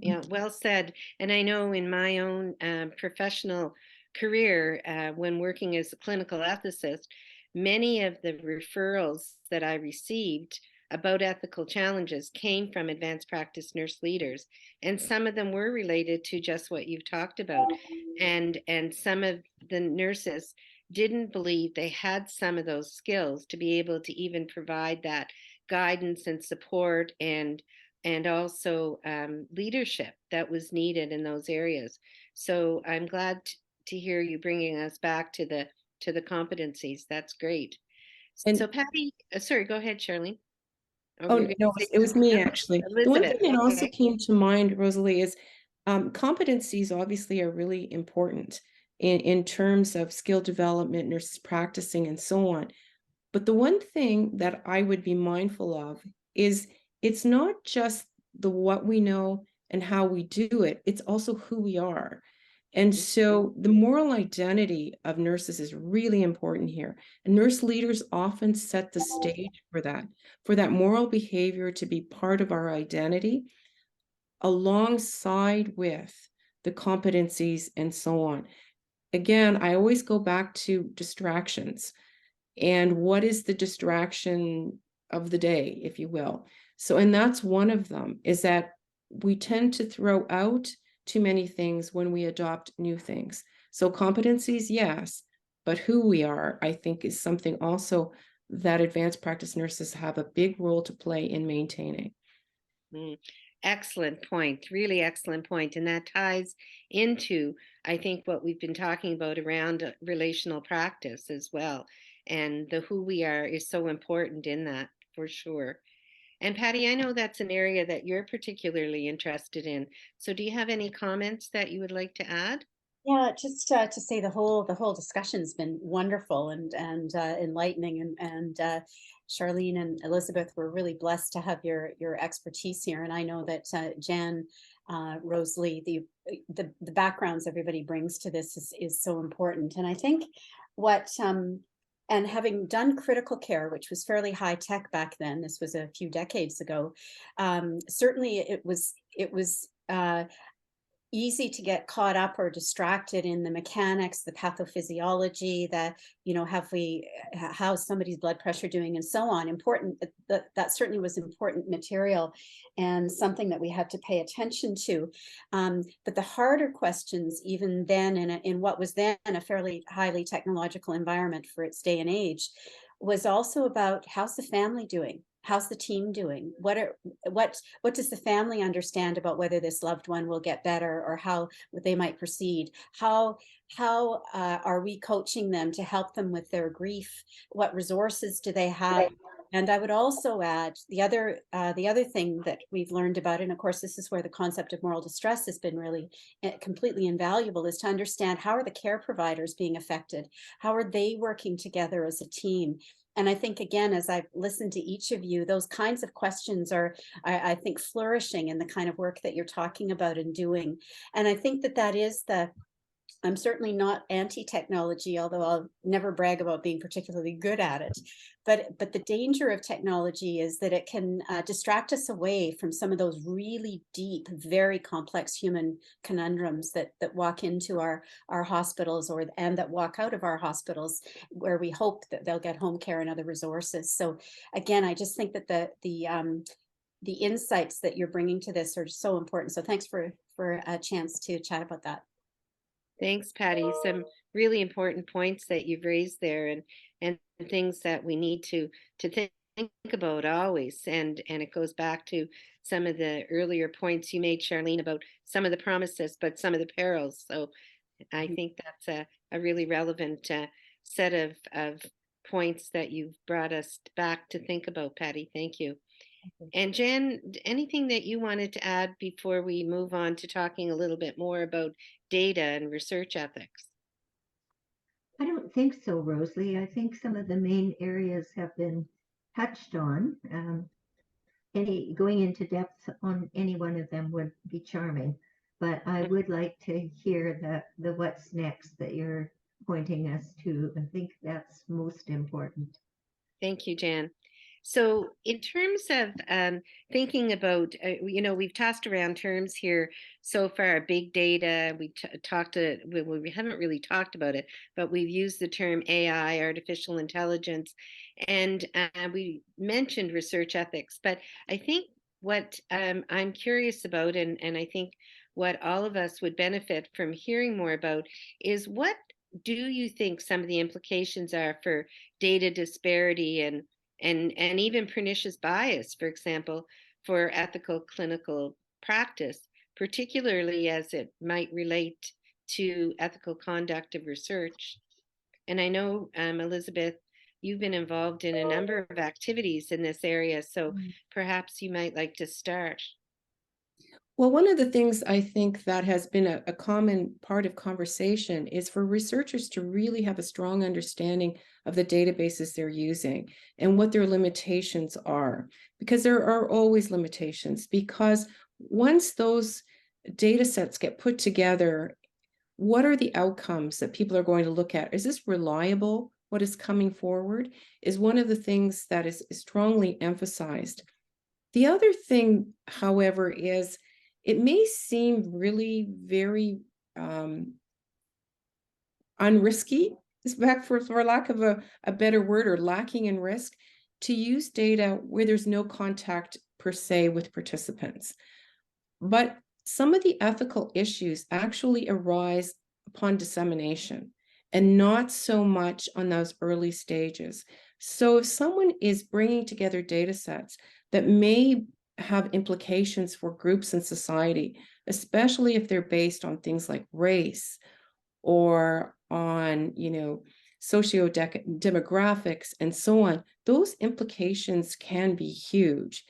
Yeah, well said. And I know in my own professional career, when working as a clinical ethicist, many of the referrals that I received about ethical challenges came from advanced practice nurse leaders. And some of them were related to just what you've talked about. And some of the nurses didn't believe they had some of those skills to be able to even provide that guidance and support and also leadership that was needed in those areas. So I'm glad to hear you bringing us back to the competencies. That's great. And so Patty, sorry, go ahead, Charlene. Oh, no, it was me actually. The one thing Elizabeth, that also okay. came to mind, Rosalie, is competencies obviously are really important in terms of skill development, nurses practicing, and so on. But the one thing that I would be mindful of is it's not just the what we know and how we do it, it's also who we are. And so the moral identity of nurses is really important here. And nurse leaders often set the stage for that moral behavior to be part of our identity. alongside with the competencies and so on. Again, I always go back to distractions. And what is the distraction of the day, if you will? So, and that's one of them, is that we tend to throw out too many things when we adopt new things. So competencies, yes, but who we are, I think, is something also that advanced practice nurses have a big role to play in maintaining. Excellent point, really excellent point. And that ties into, I think, what we've been talking about around relational practice as well. And the who we are is so important in that, for sure. And Patty, I know that's an area that you're particularly interested in. So do you have any comments that you would like to add? Yeah, just to say the whole discussion's been wonderful and enlightening, and Charlene and Elizabeth, were really blessed to have your expertise here. And I know that Jan, Rosalie, the backgrounds everybody brings to this is so important. And I think what and having done critical care, which was fairly high tech back then, this was a few decades ago, certainly it was easy to get caught up or distracted in the mechanics, the pathophysiology, how's somebody's blood pressure doing, and so on. Important, that certainly was important material and something that we had to pay attention to. But the harder questions, even then, in what was then a fairly highly technological environment for its day and age, was also about how's the family doing? How's the team doing? What does the family understand about whether this loved one will get better, or how they might proceed? How are we coaching them to help them with their grief? What resources do they have? And I would also add the other thing that we've learned about, and of course this is where the concept of moral distress has been really completely invaluable, is to understand how are the care providers being affected? How are they working together as a team? And I think, again, as I've listened to each of you, those kinds of questions are, I think, flourishing in the kind of work that you're talking about and doing. And I think that is I'm certainly not anti-technology, although I'll never brag about being particularly good at it. But the danger of technology is that it can distract us away from some of those really deep, very complex human conundrums that walk into our hospitals, and that walk out of our hospitals, where we hope that they'll get home care and other resources. So again, I just think that the insights that you're bringing to this are so important. So thanks for a chance to chat about that. Thanks, Patty. Some really important points that you've raised there, and things that we need to think about always. And it goes back to some of the earlier points you made, Charlene, about some of the promises, but some of the perils. So I think that's a really relevant set of points that you've brought us back to think about, Patty. Thank you. And Jan, anything that you wanted to add before we move on to talking a little bit more about data and research ethics? I don't think so, Rosalie. I think some of the main areas have been touched on. Going into depth on any one of them would be charming, but I would like to hear the what's next that you're pointing us to. I think that's most important. Thank you, Jan. So in terms of thinking about, we've tossed around terms here so far, big data, we haven't really talked about it, but we've used the term AI, artificial intelligence, and we mentioned research ethics. But I think what I'm curious about, and I think what all of us would benefit from hearing more about, is what do you think some of the implications are for data disparity and even pernicious bias, for example, for ethical clinical practice, particularly as it might relate to ethical conduct of research? And I know, Elizabeth, you've been involved in a number of activities in this area, so perhaps you might like to start. Well, one of the things I think that has been a common part of conversation is for researchers to really have a strong understanding of the databases they're using and what their limitations are, because there are always limitations. Because once those data sets get put together, what are the outcomes that people are going to look at? Is this reliable? What is coming forward is one of the things that is strongly emphasized. The other thing, however, is it may seem really very unrisky, for lack of a better word, or lacking in risk, to use data where there's no contact per se with participants. But some of the ethical issues actually arise upon dissemination and not so much on those early stages. So if someone is bringing together data sets that may have implications for groups in society, especially if they're based on things like race or on, socio-demographics and so on, those implications can be huge.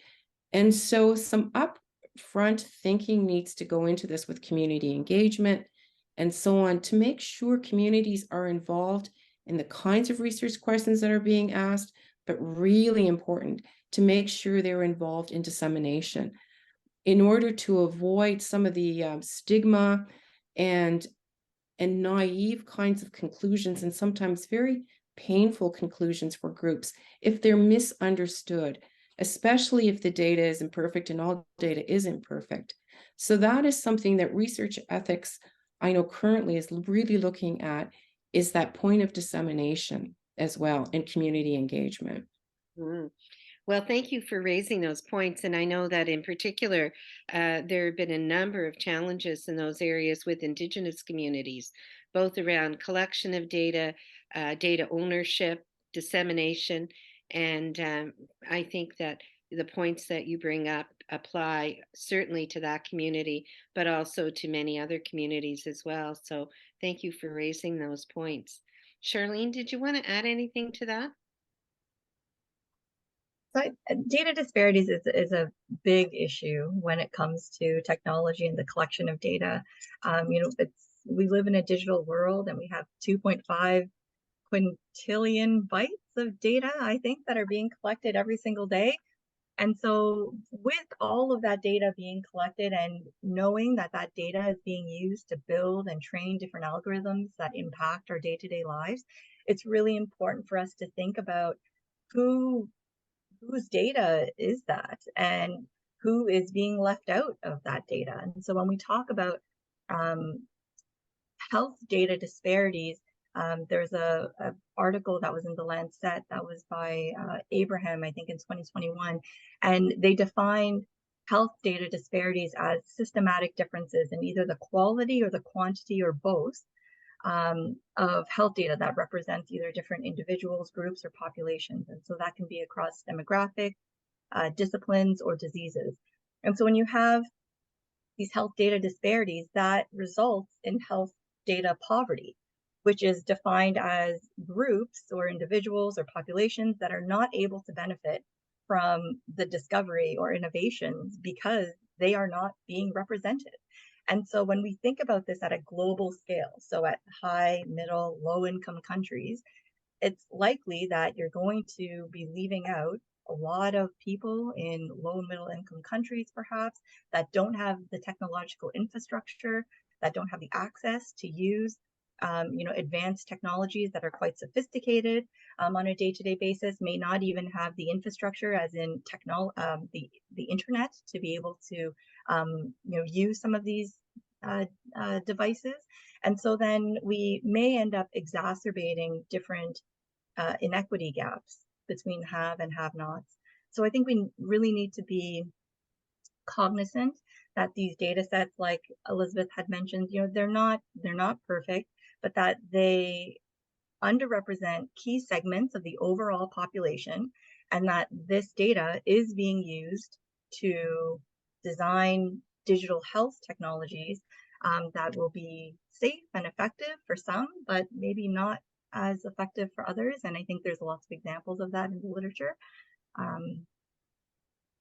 And so some upfront thinking needs to go into this with community engagement and so on to make sure communities are involved in the kinds of research questions that are being asked, but really important to make sure they're involved in dissemination in order to avoid some of the stigma and naive kinds of conclusions, and sometimes very painful conclusions for groups if they're misunderstood, especially if the data is imperfect, and all data is imperfect. So that is something that research ethics, I know currently, is really looking at, is that point of dissemination as well, and community engagement. Mm. Well, thank you for raising those points. And I know that in particular, there have been a number of challenges in those areas with Indigenous communities, both around collection of data, data ownership, dissemination. And I think that the points that you bring up apply certainly to that community, but also to many other communities as well. So thank you for raising those points. Charlene, did you want to add anything to that? So data disparities is a big issue when it comes to technology and the collection of data. We live in a digital world, and we have 2.5 quintillion bytes of data, I think, that are being collected every single day. And so with all of that data being collected and knowing that that data is being used to build and train different algorithms that impact our day-to-day lives, it's really important for us to think about whose data is that and who is being left out of that data. And so when we talk about health data disparities, there's a article that was in the Lancet that was by Abraham, I think in 2021, and they defined health data disparities as systematic differences in either the quality or the quantity or both of health data that represents either different individuals, groups, or populations. And so that can be across demographic, disciplines, or diseases. And so when you have these health data disparities, that results in health data poverty, which is defined as groups or individuals or populations that are not able to benefit from the discovery or innovations because they are not being represented. And so when we think about this at a global scale, so at high, middle, low income countries, it's likely that you're going to be leaving out a lot of people in low and middle income countries, perhaps, that don't have the technological infrastructure, that don't have the access to use advanced technologies that are quite sophisticated on a day-to-day basis, may not even have the infrastructure, as in the internet, to be able to use some of these devices. And so then we may end up exacerbating different inequity gaps between have and have-nots. So I think we really need to be cognizant that these data sets, like Elizabeth had mentioned, they're not perfect, but that they underrepresent key segments of the overall population, and that this data is being used to design digital health technologies that will be safe and effective for some, but maybe not as effective for others. And I think there's lots of examples of that in the literature.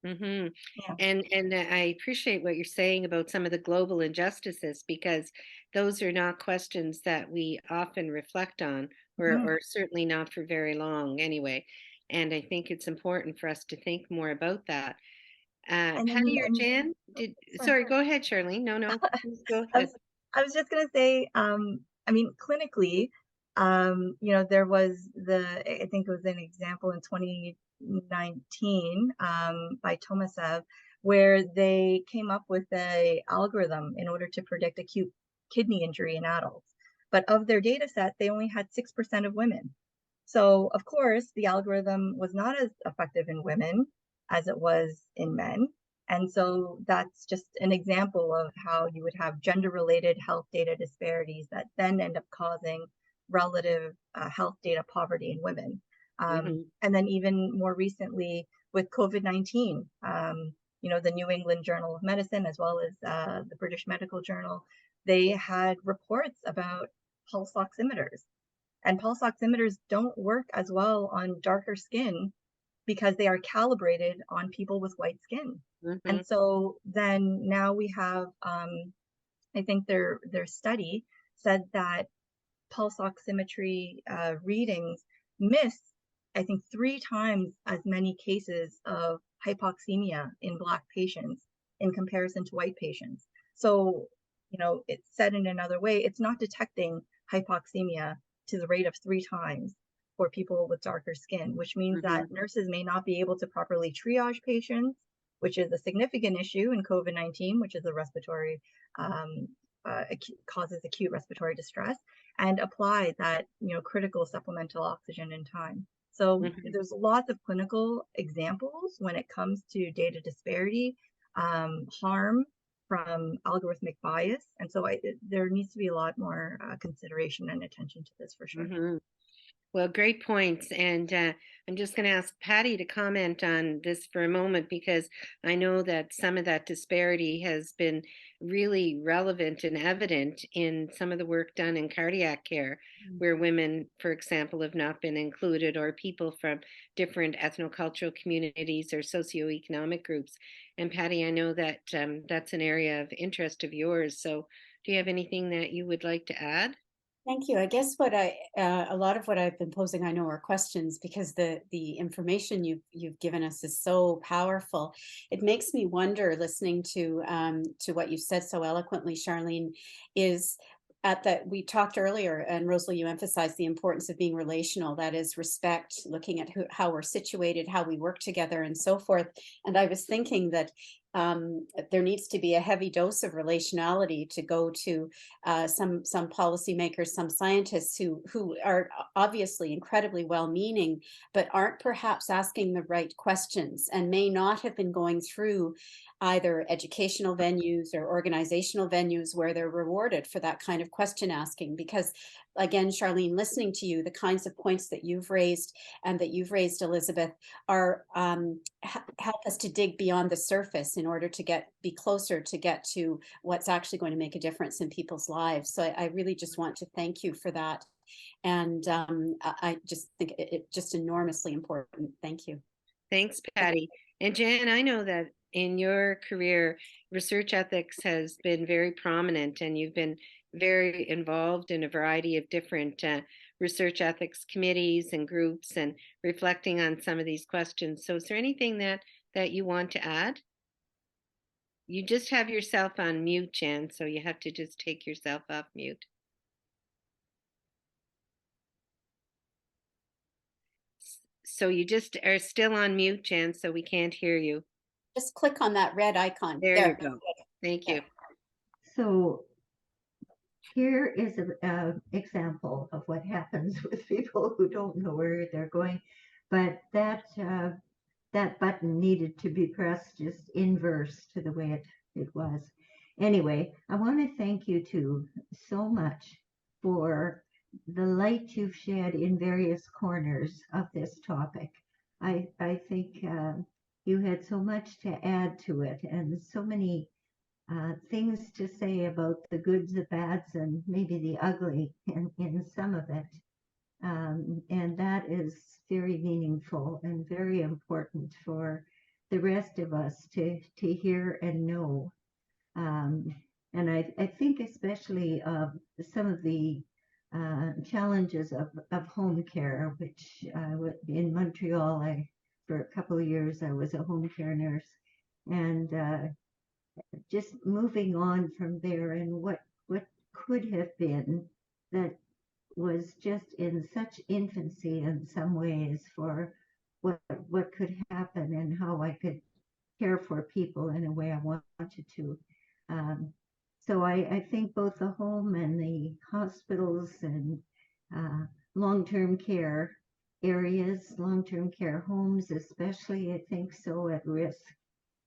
Mm-hmm. Yeah. And I appreciate what you're saying about some of the global injustices, because those are not questions that we often reflect on, or certainly not for very long anyway. And I think it's important for us to think more about that. Patty or Jan, sorry, go ahead, Charlene. No, please go ahead. I was just going to say, clinically, there was I think it was an example in 2019 by Tomasev, where they came up with a algorithm in order to predict acute kidney injury in adults. But of their data set, they only had 6% of women. So of course, the algorithm was not as effective in women as it was in men. And so that's just an example of how you would have gender-related health data disparities that then end up causing relative health data poverty in women. And then even more recently with COVID-19, the New England Journal of Medicine, as well as the British Medical Journal, they had reports about pulse oximeters. And pulse oximeters don't work as well on darker skin because they are calibrated on people with white skin. And so then now we have, I think their study said that pulse oximetry readings miss, I think, 3 times as many cases of hypoxemia in Black patients in comparison to white patients. So, it's said in another way, it's not detecting hypoxemia to the rate of 3 times for people with darker skin, which means that nurses may not be able to properly triage patients, which is a significant issue in COVID-19, which is a respiratory, causes acute respiratory distress, and apply that, critical supplemental oxygen in time. So there's lots of clinical examples when it comes to data disparity, harm from algorithmic bias. And so there needs to be a lot more consideration and attention to this for sure. Well, great points. And I'm just going to ask Patty to comment on this for a moment, because I know that some of that disparity has been really relevant and evident in some of the work done in cardiac care, where women, for example, have not been included, or people from different ethnocultural communities or socioeconomic groups. And Patty, I know that that's an area of interest of yours. So do you have anything that you would like to add? Thank you. I guess a lot of what I've been posing, I know, are questions, because the information you've given us is so powerful. It makes me wonder, listening to what you said so eloquently, Charlene, is at that we talked earlier, and Rosalie, you emphasized the importance of being relational. That is, respect, looking at how we're situated, how we work together, and so forth. And I was thinking that there needs to be a heavy dose of relationality to go to some policymakers, some scientists who are obviously incredibly well-meaning, but aren't perhaps asking the right questions, and may not have been going through either educational venues or organizational venues where they're rewarded for that kind of question asking. Because again, Charlene, listening to you, the kinds of points that you've raised and that you've raised, Elizabeth, are help us to dig beyond the surface in order to be closer to get to what's actually going to make a difference in people's lives. So I really just want to thank you for that. And I just think it's just enormously important. Thank you. Thanks, Patty. And Jan, I know that in your career, research ethics has been very prominent, and you've been very involved in a variety of different research ethics committees and groups, and reflecting on some of these questions. So is there anything that you want to add? You just have yourself on mute, Jan, so you have to just take yourself off mute. So you just are still on mute, Jan, so we can't hear you. Just click on that red icon. There you go. Thank you. So here is an example of what happens with people who don't know where they're going, but that button needed to be pressed just inverse to the way it was. Anyway, I want to thank you two so much for the light you've shed in various corners of this topic. I think you had so much to add to it, and so many things to say about the goods, the bads, and maybe the ugly in some of it. And that is very meaningful and very important for the rest of us to hear and know. And I think especially some of the challenges of home care, which in Montreal, for a couple of years, I was a home care nurse. And just moving on from there, and what could have been, that was just in such infancy in some ways for what could happen, and how I could care for people in a way I wanted to. So I think both the home and the hospitals and long-term care areas, long-term care homes especially, I think so at risk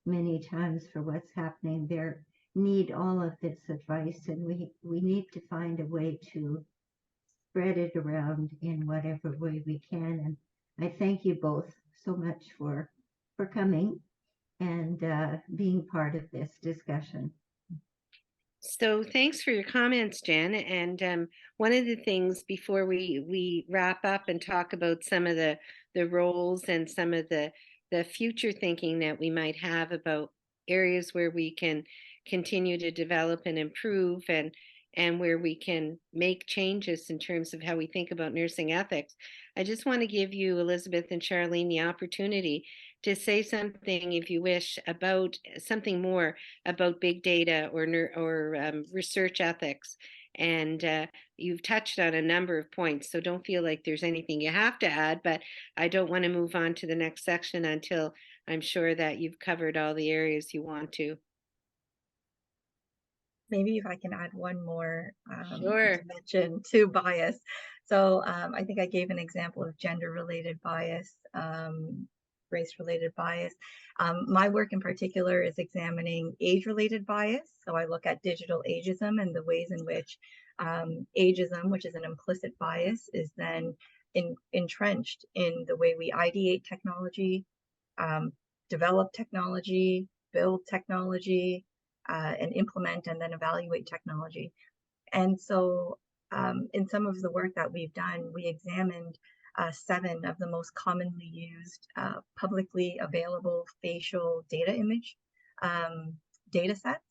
many times for what's happening there, need all of this advice, and we need to find a way to spread it around in whatever way we can. And I thank you both so much for coming and being part of this discussion. So thanks for your comments, Jen. And one of the things before we wrap up and talk about some of the roles and some of the future thinking that we might have about areas where we can continue to develop and improve and where we can make changes in terms of how we think about nursing ethics. I just want to give you, Elizabeth and Charlene, the opportunity to say something, if you wish, about something more about big data or research ethics. And you've touched on a number of points, so don't feel like there's anything you have to add, but I don't want to move on to the next section until I'm sure that you've covered all the areas you want to. Maybe if I can add one more Sure. dimension to bias. So I think I gave an example of gender-related bias, race-related bias. My work in particular is examining age-related bias. So I look at digital ageism and the ways in which ageism, which is an implicit bias, is then entrenched in the way we ideate technology, develop technology, build technology, and implement and then evaluate technology. And so in some of the work that we've done, we examined 7 of the most commonly used publicly available facial data image data sets.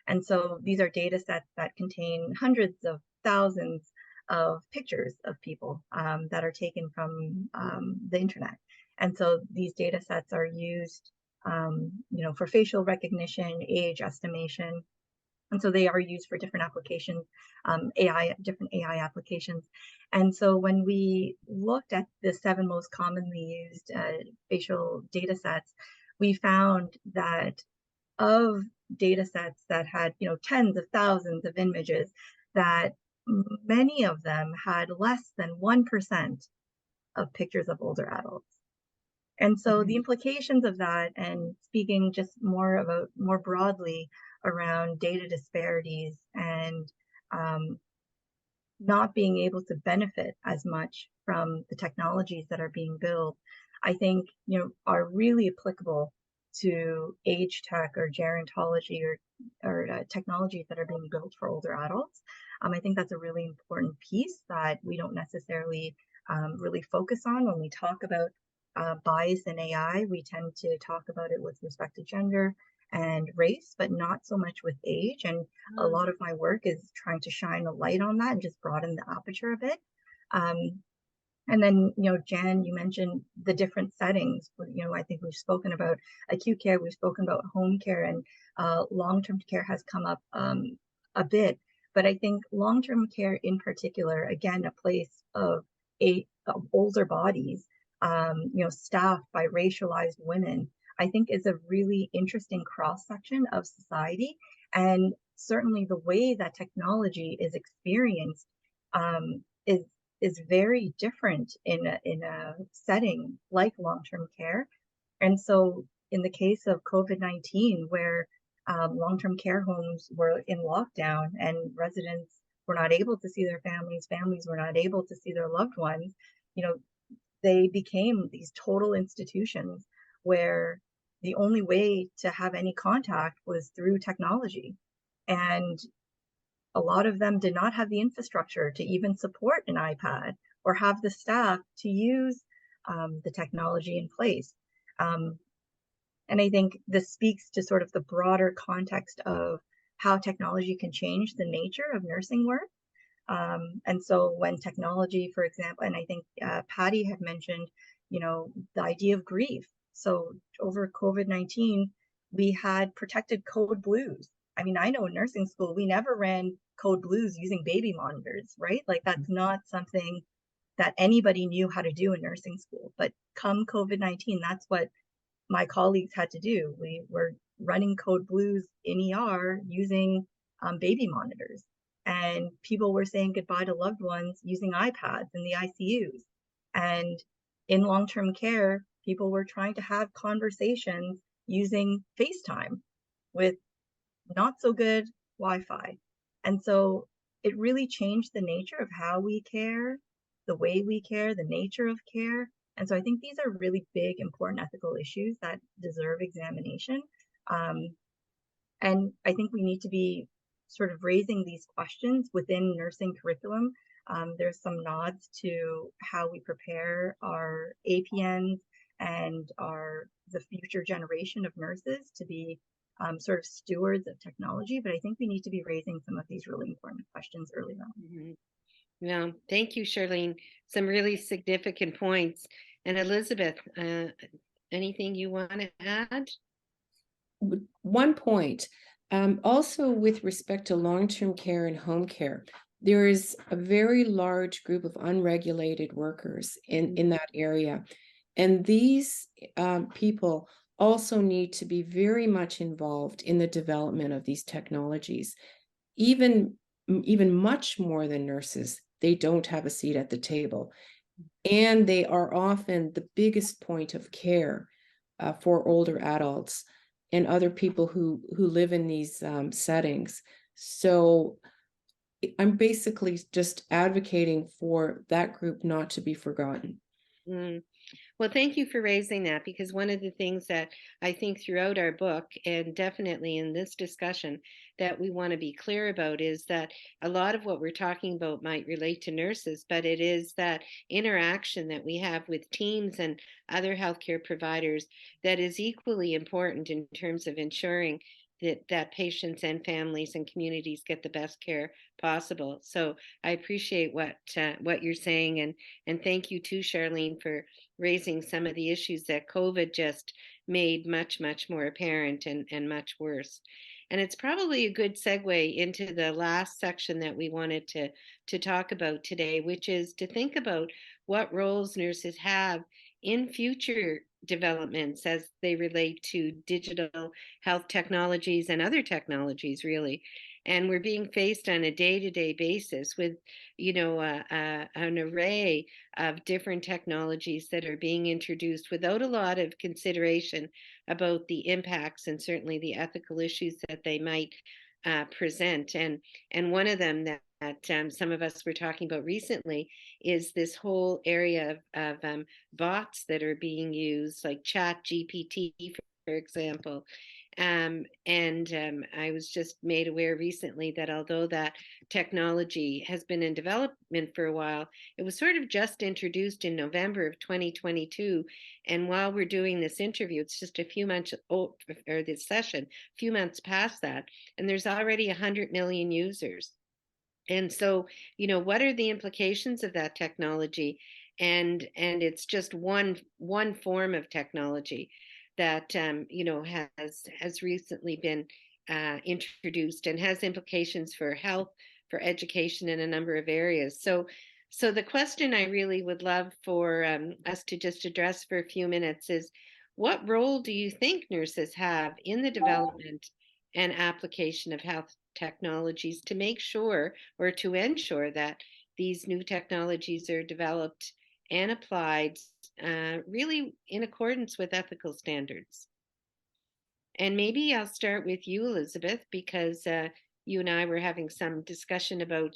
And so these are data sets that contain hundreds of thousands of pictures of people that are taken from the internet. And so these data sets are used for facial recognition, age estimation. And so they are used for different applications, different AI applications. And so when we looked at the 7 most commonly used facial data sets, we found that of data sets that had, tens of thousands of images, that many of them had less than 1% of pictures of older adults. And so the implications of that, and speaking just more broadly around data disparities and not being able to benefit as much from the technologies that are being built, I think are really applicable to age tech or gerontology or technologies that are being built for older adults. I think that's a really important piece that we don't necessarily really focus on when we talk about bias in AI. We tend to talk about it with respect to gender and race, but not so much with age. And a lot of my work is trying to shine a light on that and just broaden the aperture a bit. And then, Jan, you mentioned the different settings. I think we've spoken about acute care, we've spoken about home care, and long-term care has come up a bit. But I think long-term care in particular, again, a place of older bodies, staffed by racialized women, I think is a really interesting cross-section of society. And certainly the way that technology is experienced is very different in a setting like long-term care. And so in the case of COVID-19, where long-term care homes were in lockdown and residents were not able to see their families were not able to see their loved ones, they became these total institutions where the only way to have any contact was through technology. And a lot of them did not have the infrastructure to even support an iPad or have the staff to use the technology in place. And I think this speaks to sort of the broader context of how technology can change the nature of nursing work. And so when technology, for example, and I think Patty had mentioned, the idea of grief. So over COVID-19, we had protected code blues. I mean, I know in nursing school, we never ran code blues using baby monitors, right? Like that's not something that anybody knew how to do in nursing school. But come COVID-19, that's what my colleagues had to do. We were running code blues in ER using baby monitors, and people were saying goodbye to loved ones using iPads in the ICUs. And in long-term care, people were trying to have conversations using FaceTime with not so good Wi-Fi. And so it really changed the nature of how we care, the way we care, the nature of care. And so I think these are really big, important ethical issues that deserve examination. And I think we need to be sort of raising these questions within nursing curriculum. There's some nods to how we prepare our APNs and the future generation of nurses to be sort of stewards of technology, but I think we need to be raising some of these really important questions early on. Mhm. No, thank you, Charlene. Some really significant points. And Elizabeth, anything you want to add? One point, also with respect to long-term care and home care, there is a very large group of unregulated workers in that area. And these people also need to be very much involved in the development of these technologies. Even much more than nurses, they don't have a seat at the table. And they are often the biggest point of care for older adults and other people who live in these settings. So I'm basically just advocating for that group not to be forgotten. Mm. Well, thank you for raising that, because one of the things that I think throughout our book, and definitely in this discussion, that we want to be clear about is that a lot of what we're talking about might relate to nurses, but it is that interaction that we have with teams and other healthcare providers that is equally important in terms of ensuring that patients and families and communities get the best care possible. So I appreciate what you're saying, and thank you too, Charlene, for raising some of the issues that COVID just made much, much more apparent and much worse. And it's probably a good segue into the last section that we wanted to talk about today, which is to think about what roles nurses have in future developments as they relate to digital health technologies and other technologies, really. And we're being faced on a day-to-day basis with, an array of different technologies that are being introduced without a lot of consideration about the impacts and certainly the ethical issues that they might present. And one of them that some of us were talking about recently is this whole area of bots that are being used, like ChatGPT, for example. I was just made aware recently that although that technology has been in development for a while, it was sort of just introduced in November of 2022. And while we're doing this interview, it's just a few months old, or this session, a few months past that, and there's already 100 million users. And so, what are the implications of that technology? And it's just one form of technology that has recently been introduced and has implications for health, for education in a number of areas. So the question I really would love for us to just address for a few minutes is, what role do you think nurses have in the development and application of health technologies to make sure, or to ensure, that these new technologies are developed and applied really in accordance with ethical standards? And maybe I'll start with you, Elizabeth, because you and I were having some discussion about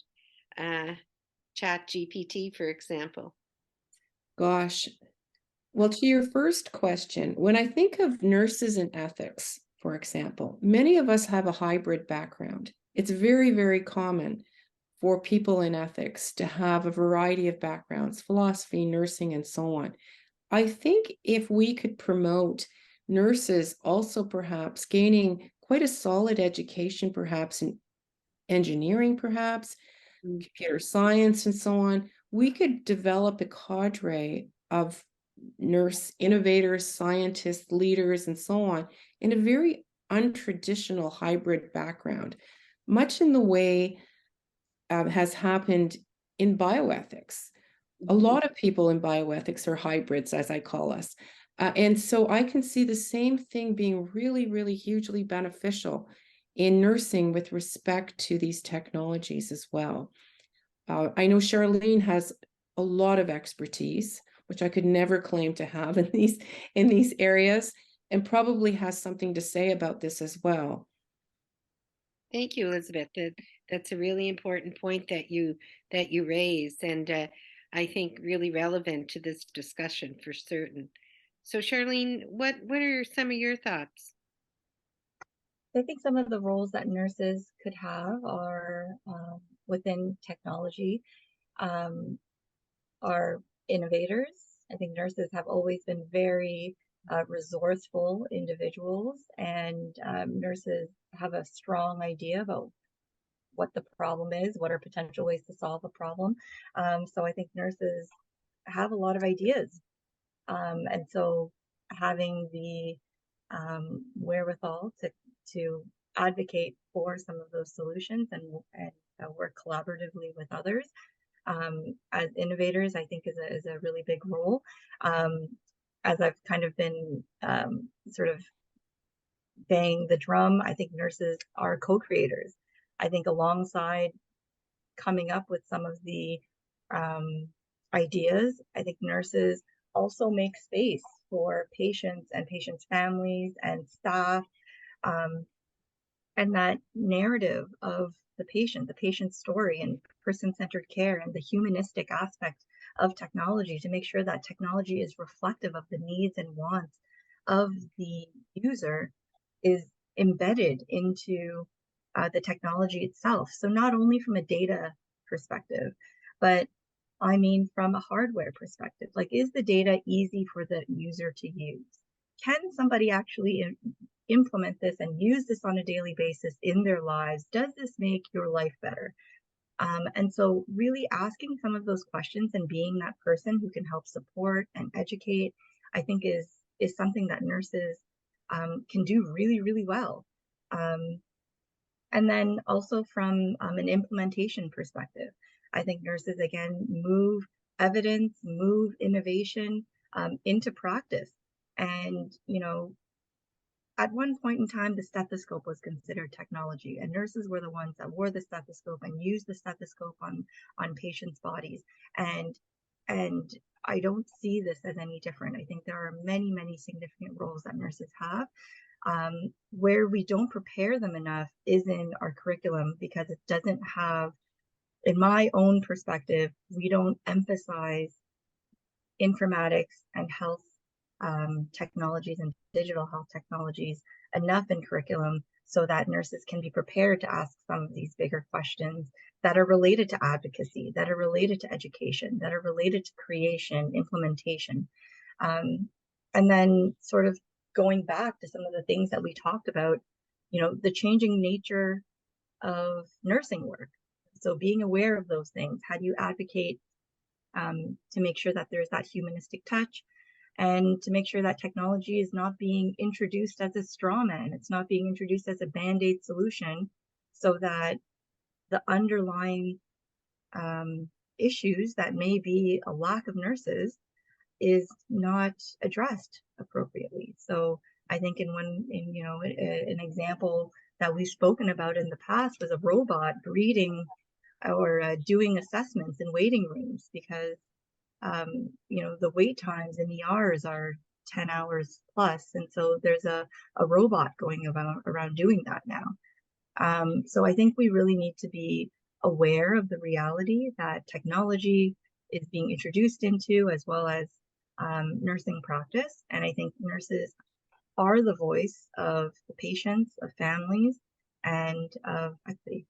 ChatGPT, for example. Gosh. Well, to your first question, when I think of nurses and ethics, for example, many of us have a hybrid background. It's very, very common for people in ethics to have a variety of backgrounds, philosophy, nursing, and so on. I think if we could promote nurses also perhaps gaining quite a solid education, perhaps in engineering, perhaps computer science, and so on, we could develop a cadre of nurse innovators, scientists, leaders, and so on in a very untraditional hybrid background, much in the way has happened in bioethics. A lot of people in bioethics are hybrids, as I call us. And so I can see the same thing being really, really hugely beneficial in nursing with respect to these technologies as well. I know Charlene has a lot of expertise, which I could never claim to have in these areas, and probably has something to say about this as well. Thank you, Elizabeth. That's a really important point that you raised, and I think really relevant to this discussion for certain. So, Charlene, what are some of your thoughts? I think some of the roles that nurses could have are within technology are innovators. I think nurses have always been very resourceful individuals, and nurses have a strong idea about what the problem is, what are potential ways to solve a problem. So I think nurses have a lot of ideas. And so having the wherewithal to advocate for some of those solutions and work collaboratively with others as innovators, I think is a really big role. As I've kind of been sort of bang the drum, I think nurses are co-creators. I think alongside coming up with some of the ideas, I think nurses also make space for patients and patients' families and staff, and that narrative of the patient's story and person-centered care and the humanistic aspect of technology to make sure that technology is reflective of the needs and wants of the user is embedded into the technology itself. So not only from a data perspective, but I mean from a hardware perspective. Like, is the data easy for the user to use? Can somebody actually implement this and use this on a daily basis in their lives? Does this make your life better? And so really asking some of those questions and being that person who can help support and educate, I think is something that nurses can do really, really well. And then also from an implementation perspective, I think nurses, again, move evidence, move innovation into practice. And, you know, at one point in time, the stethoscope was considered technology, and nurses were the ones that wore the stethoscope and used the stethoscope on patients' bodies. And I don't see this as any different. I think there are many, many significant roles that nurses have. Where we don't prepare them enough is in our curriculum, because it doesn't have, in my own perspective, we don't emphasize informatics and health technologies and digital health technologies enough in curriculum so that nurses can be prepared to ask some of these bigger questions that are related to advocacy, that are related to education, that are related to creation, implementation. And then sort of going back to some of the things that we talked about, you know, the changing nature of nursing work. So being aware of those things, how do you advocate to make sure that there's that humanistic touch, and to make sure that technology is not being introduced as a straw man, it's not being introduced as a band-aid solution, so that the underlying issues that may be a lack of nurses is not addressed appropriately. So I think an example that we've spoken about in the past was a robot reading or doing assessments in waiting rooms, because the wait times in ERs are 10 hours plus, and so there's a robot going around doing that now. So I think we really need to be aware of the reality that technology is being introduced into, as well as nursing practice. And I think nurses are the voice of the patients, of families, and of equity.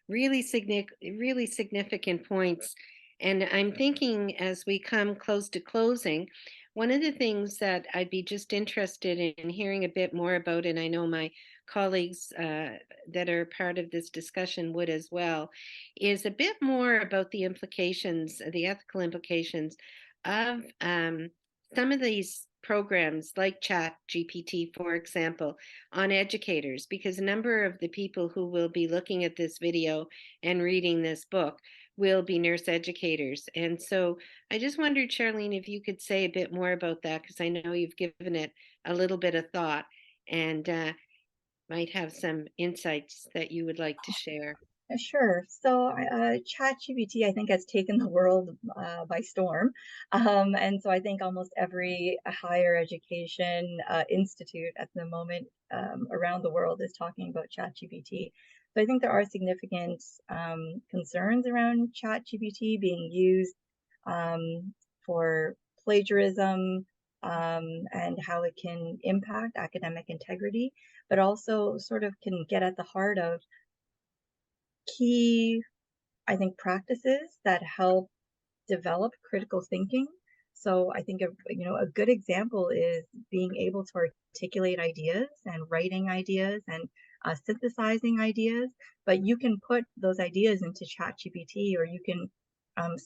Really significant points. And I'm thinking, as we come close to closing, one of the things that I'd be just interested in hearing a bit more about, and I know my colleagues that are part of this discussion would as well, is a bit more about the implications, the ethical implications of some of these programs like ChatGPT, for example, on educators, because a number of the people who will be looking at this video and reading this book will be nurse educators. And so I just wondered, Charlene, if you could say a bit more about that, because I know you've given it a little bit of thought and might have some insights that you would like to share. Sure. So, ChatGPT, I think, has taken the world by storm. And so I think almost every higher education institute at the moment around the world is talking about ChatGPT. So I think there are significant concerns around ChatGPT being used for plagiarism and how it can impact academic integrity, but also sort of can get at the heart of key, I think, practices that help develop critical thinking. So I think a good example is being able to articulate ideas and writing ideas and synthesizing ideas. But you can put those ideas into ChatGPT, or you can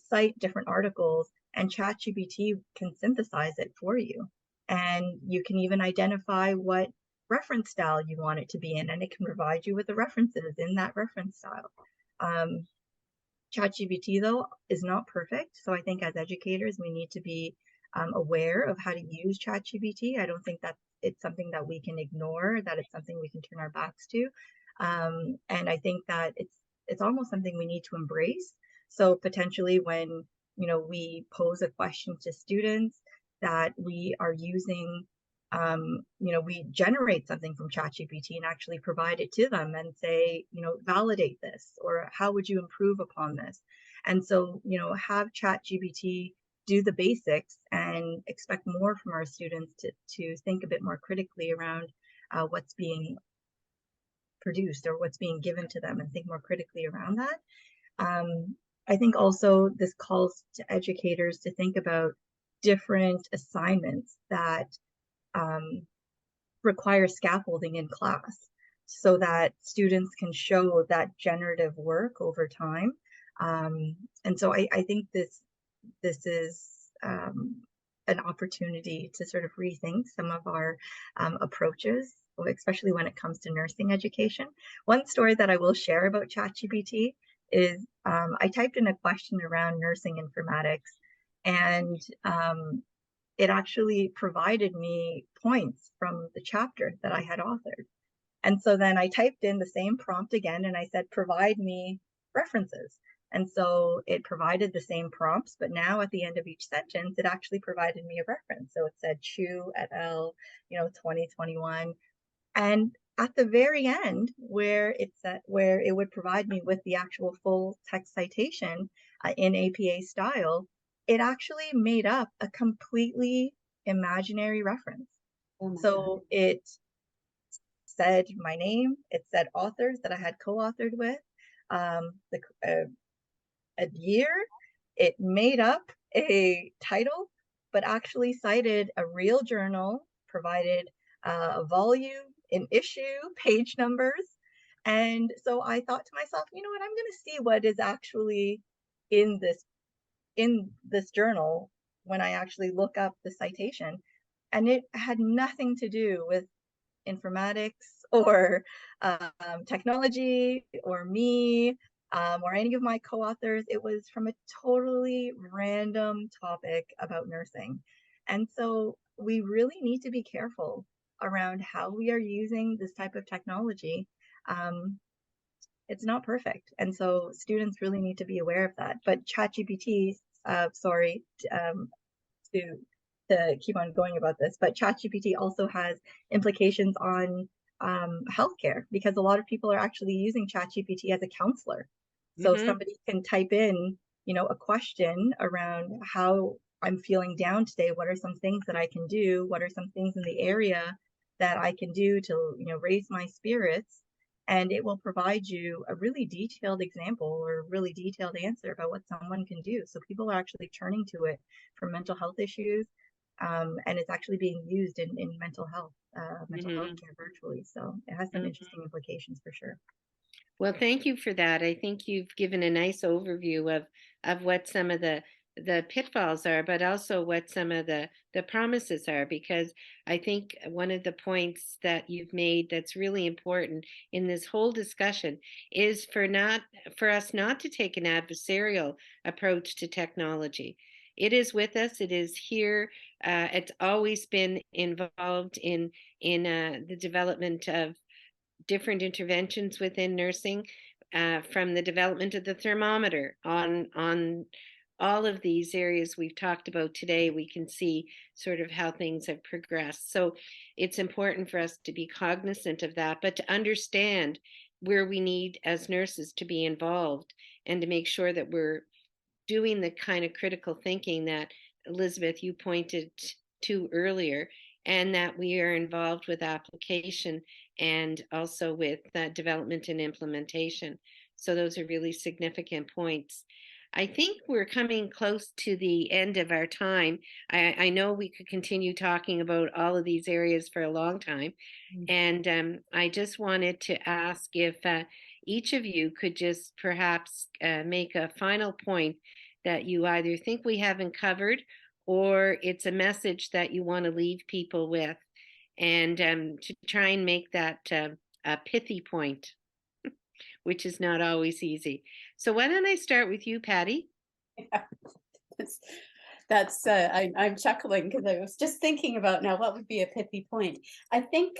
cite different articles, and ChatGPT can synthesize it for you. And you can even identify what reference style you want it to be in, and it can provide you with the references in that reference style. ChatGPT, though, is not perfect. So I think as educators, we need to be aware of how to use ChatGPT. I don't think that it's something that we can ignore, that it's something we can turn our backs to. And I think that it's almost something we need to embrace. So potentially when, we pose a question to students, that we are using we generate something from ChatGPT and actually provide it to them and say, validate this, or how would you improve upon this? And so, have ChatGPT do the basics and expect more from our students to think a bit more critically around what's being produced or what's being given to them, and think more critically around that. I think also this calls to educators to think about different assignments that require scaffolding in class, so that students can show that generative work over time. And so I think this is an opportunity to sort of rethink some of our approaches, especially when it comes to nursing education. One story that I will share about ChatGPT is I typed in a question around nursing informatics, and it actually provided me points from the chapter that I had authored. And so then I typed in the same prompt again, and I said, provide me references. And so it provided the same prompts, but now at the end of each sentence, it actually provided me a reference. So it said Chu et al., 2021. And at the very end, where it would provide me with the actual full text citation in APA style, it actually made up a completely imaginary reference. Oh So it said my name, it said authors that I had co-authored with, a year, it made up a title, but actually cited a real journal, provided a volume, an issue, page numbers. And so I thought to myself, I'm going to see what is actually in this journal when I actually look up the citation. And it had nothing to do with informatics or technology or me or any of my co-authors. It was from a totally random topic about nursing. And so we really need to be careful around how we are using this type of technology. It's not perfect. And so students really need to be aware of that. But ChatGPT, to keep on going about this, but ChatGPT also has implications on healthcare, because a lot of people are actually using ChatGPT as a counselor. So somebody can type in, a question around how I'm feeling down today. What are some things that I can do? What are some things in the area that I can do to, raise my spirits? And it will provide you a really detailed example or a really detailed answer about what someone can do. So people are actually turning to it for mental health issues. And it's actually being used in mental health care virtually. So it has some interesting implications for sure. Well, thank you for that. I think you've given a nice overview of what some of the the pitfalls are, but also what some of the promises are, because I think one of the points that you've made that's really important in this whole discussion is for us not to take an adversarial approach to technology. It is with us. It is here. It's always been involved in the development of different interventions within nursing, from the development of the thermometer on all of these areas we've talked about today. We can see sort of how things have progressed. So it's important for us to be cognizant of that, but to understand where we need as nurses to be involved and to make sure that we're doing the kind of critical thinking that Elizabeth, you pointed to earlier, and that we are involved with application and also with development and implementation. So those are really significant points. I think we're coming close to the end of our time. I know we could continue talking about all of these areas for a long time. And I just wanted to ask if each of you could just perhaps make a final point that you either think we haven't covered, or it's a message that you want to leave people with, and to try and make that a pithy point, which is not always easy. So why don't I start with you, Patty? That's I'm chuckling because I was just thinking about now what would be a pithy point. I think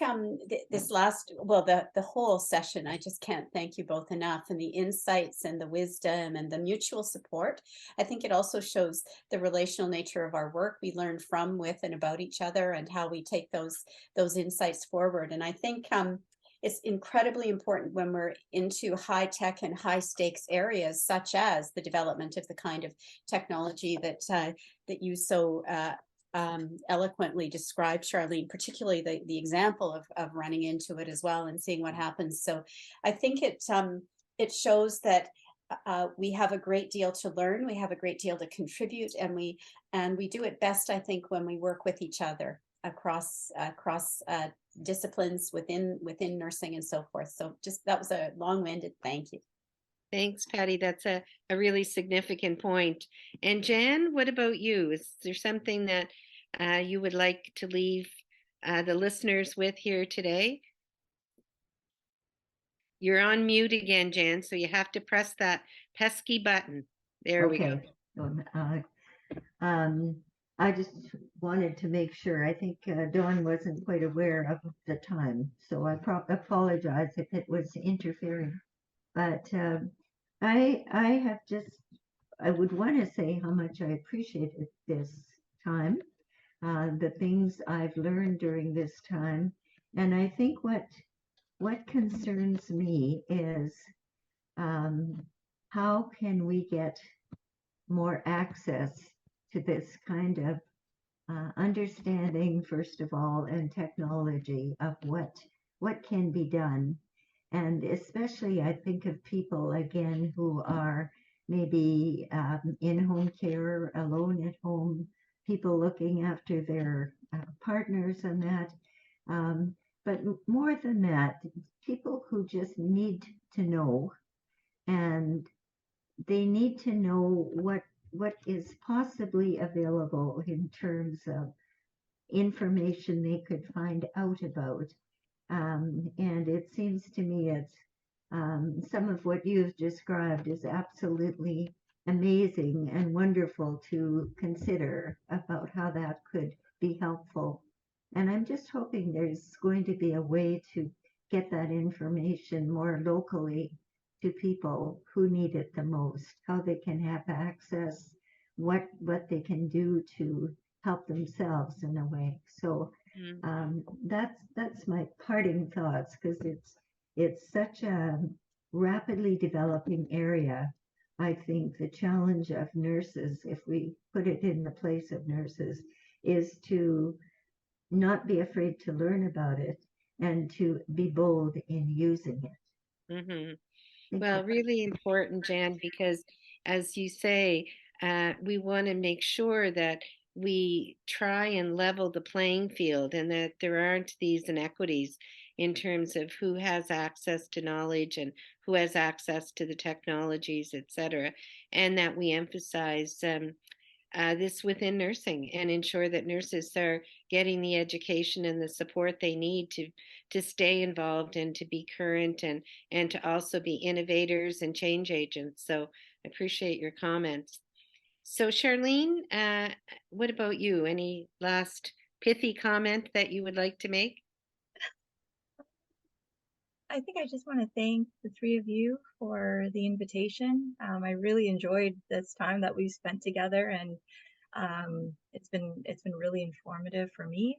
this last, well, the whole session, I just can't thank you both enough, and the insights and the wisdom and the mutual support. I think it also shows the relational nature of our work. We learn from, with, and about each other, and how we take those insights forward. And I think it's incredibly important when we're into high tech and high stakes areas, such as the development of the kind of technology that that you so eloquently described, Charlene, particularly the example of running into it as well and seeing what happens. So I think it shows that we have a great deal to learn, we have a great deal to contribute, and we do it best, I think, when we work with each other across disciplines within nursing and so forth. So just, that was a long-winded thank you. Thanks, Patty. That's a really significant point. And Jan, what about you? Is there something that you would like to leave the listeners with here today? You're on mute again, Jan, so you have to press that pesky button. There we go. I just wanted to make sure. I think Dawn wasn't quite aware of the time, so I apologize if it was interfering. But I would want to say how much I appreciated this time, the things I've learned during this time, and I think what concerns me is how can we get more access to this kind of understanding, first of all, and technology of what can be done. And especially I think of people, again, who are maybe in home care, alone at home, people looking after their partners and that. But more than that, people who just need to know, and they need to know what is possibly available in terms of information they could find out about. And it seems to me it's some of what you've described is absolutely amazing and wonderful to consider about how that could be helpful. And I'm just hoping there's going to be a way to get that information more locally to people who need it the most, how they can have access, what they can do to help themselves in a way. So that's my parting thoughts, because it's such a rapidly developing area. I think the challenge of nurses, if we put it in the place of nurses, is to not be afraid to learn about it and to be bold in using it. Mm-hmm. Well, really important, Jan, because as you say, we want to make sure that we try and level the playing field, and that there aren't these inequities in terms of who has access to knowledge and who has access to the technologies, et cetera, and that we emphasize this within nursing and ensure that nurses are getting the education and the support they need to stay involved and to be current and to also be innovators and change agents. So I appreciate your comments. So Charlene, what about you? Any last pithy comment that you would like to make? I think I just want to thank the three of you for the invitation. I really enjoyed this time that we've spent together, and it's been really informative for me,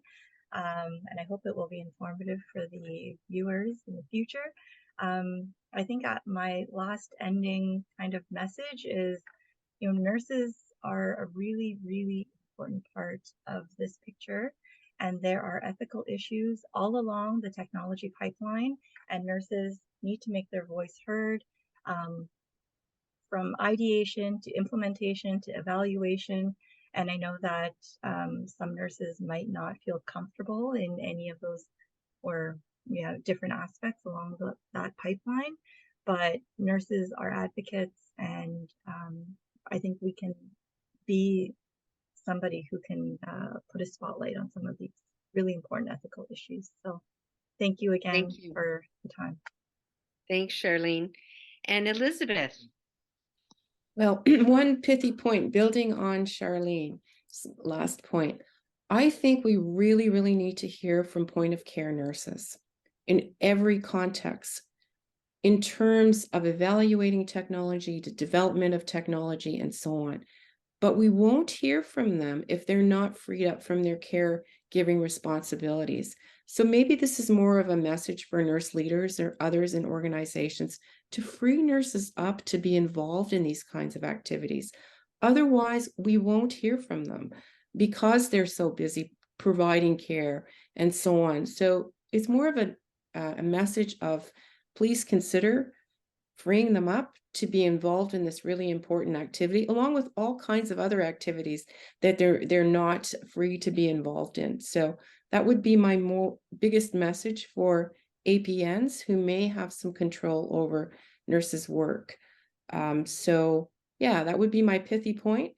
and I hope it will be informative for the viewers in the future. I think my last ending kind of message is, nurses are a really, really important part of this picture, and there are ethical issues all along the technology pipeline, and nurses need to make their voice heard, from ideation to implementation to evaluation. And I know that some nurses might not feel comfortable in any of those, or different aspects along that pipeline, but nurses are advocates, and I think we can be somebody who can put a spotlight on some of these really important ethical issues. So thank you again Thank you. for the time. Thanks, Charlene. And Elizabeth. Well, one pithy point, building on Charlene's last point, I think we really, really need to hear from point of care nurses in every context in terms of evaluating technology, the development of technology, and so on. But we won't hear from them if they're not freed up from their caregiving responsibilities. So maybe this is more of a message for nurse leaders or others in organizations to free nurses up to be involved in these kinds of activities. Otherwise, we won't hear from them because they're so busy providing care and so on. So it's more of a message of please consider freeing them up to be involved in this really important activity, along with all kinds of other activities that they're not free to be involved in. So that would be my biggest message for APNs who may have some control over nurses' work. So yeah, that would be my pithy point.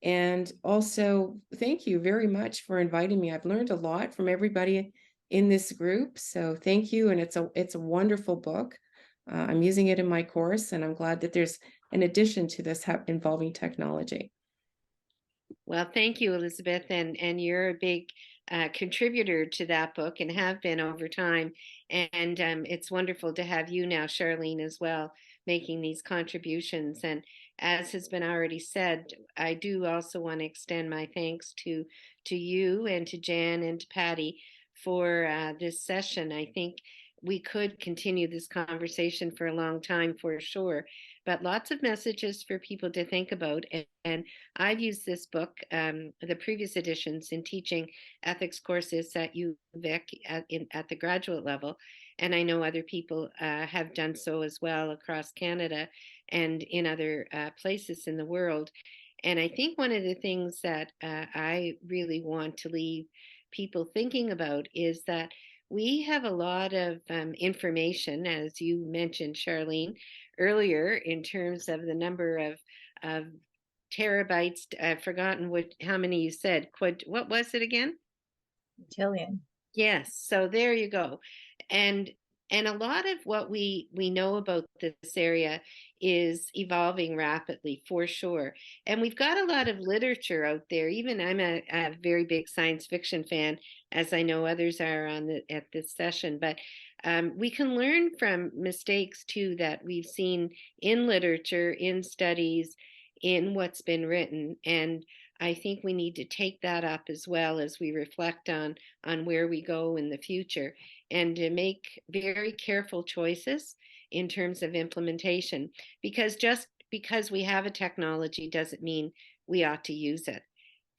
And also, thank you very much for inviting me. I've learned a lot from everybody in this group. So thank you. And it's a wonderful book. I'm using it in my course, and I'm glad that there's an addition to this involving technology. Well, thank you, Elizabeth, and you're a big contributor to that book and have been over time. And it's wonderful to have you now, Charlene, as well, making these contributions. And as has been already said, I do also want to extend my thanks to you and to Jan and to Patty for this session. I think we could continue this conversation for a long time for sure, but lots of messages for people to think about. And I've used this book, the previous editions, in teaching ethics courses at UVic at the graduate level. And I know other people have done so as well across Canada and in other places in the world. And I think one of the things that I really want to leave people thinking about is that we have a lot of information, as you mentioned, Charlene, earlier, in terms of the number of terabytes. I've forgotten how many you said. What was it again? Jillian. Yes. So there you go. And a lot of what we know about this area is evolving rapidly, for sure. And we've got a lot of literature out there. Even I'm a very big science fiction fan, as I know others are at this session. But we can learn from mistakes too that we've seen in literature, in studies, in what's been written. And I think we need to take that up as well as we reflect on where we go in the future, and to make very careful choices in terms of implementation, because just because we have a technology doesn't mean we ought to use it.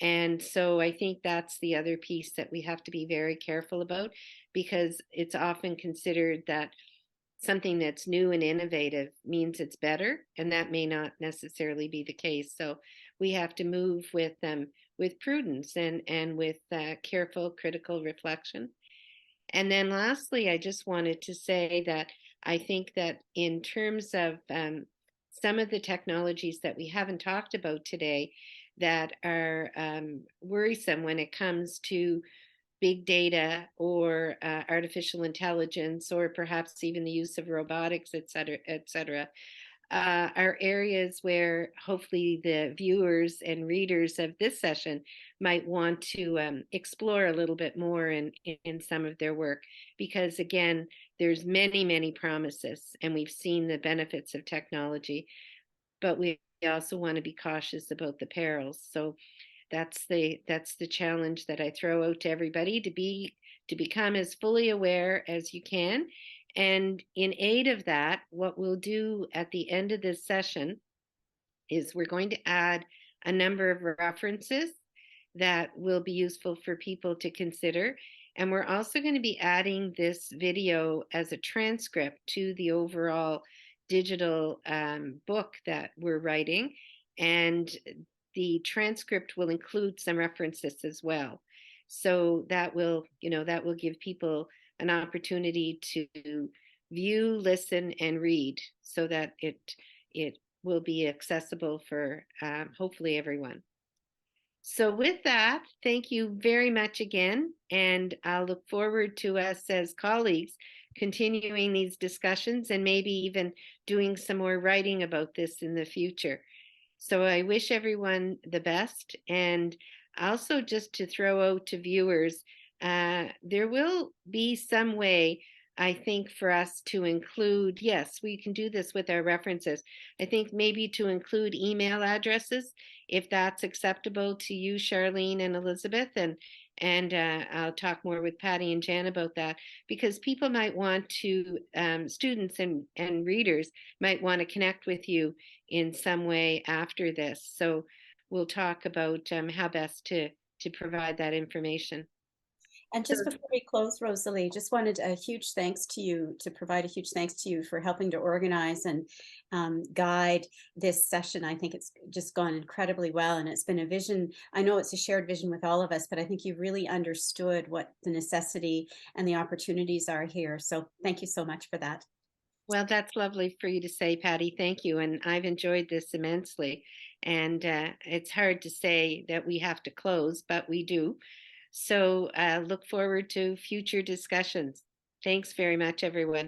And so I think that's the other piece that we have to be very careful about, because it's often considered that something that's new and innovative means it's better, and that may not necessarily be the case. So we have to move with prudence and with careful, critical reflection. And then lastly, I just wanted to say that I think that in terms of some of the technologies that we haven't talked about today, that are worrisome when it comes to big data or artificial intelligence, or perhaps even the use of robotics, et cetera, are areas where hopefully the viewers and readers of this session might want to explore a little bit more in some of their work. Because again, there's many promises, and we've seen the benefits of technology, but we also want to be cautious about the perils. So that's the challenge that I throw out to everybody, to become as fully aware as you can. And in aid of that, what we'll do at the end of this session is we're going to add a number of references that will be useful for people to consider. And we're also going to be adding this video as a transcript to the overall digital book that we're writing. And the transcript will include some references as well. So that will give people an opportunity to view, listen, and read, so that it will be accessible for hopefully everyone. So with that, thank you very much again, and I'll look forward to us as colleagues continuing these discussions and maybe even doing some more writing about this in the future. So I wish everyone the best. And also, just to throw out to viewers, there will be some way, I think, for us to include, yes, we can do this with our references. I think maybe to include email addresses, if that's acceptable to you, Charlene and Elizabeth, and I'll talk more with Patty and Jan about that, because people might want to, students and readers might want to connect with you in some way after this. So we'll talk about how best to provide that information. And just before we close, Rosalie, just wanted a huge thanks to you, to provide a huge thanks to you for helping to organize and guide this session. I think it's just gone incredibly well, and it's been a vision. I know it's a shared vision with all of us, but I think you really understood what the necessity and the opportunities are here. So thank you so much for that. Well, that's lovely for you to say, Patty. Thank you. And I've enjoyed this immensely. And it's hard to say that we have to close, but we do. So look forward to future discussions. Thanks very much, everyone.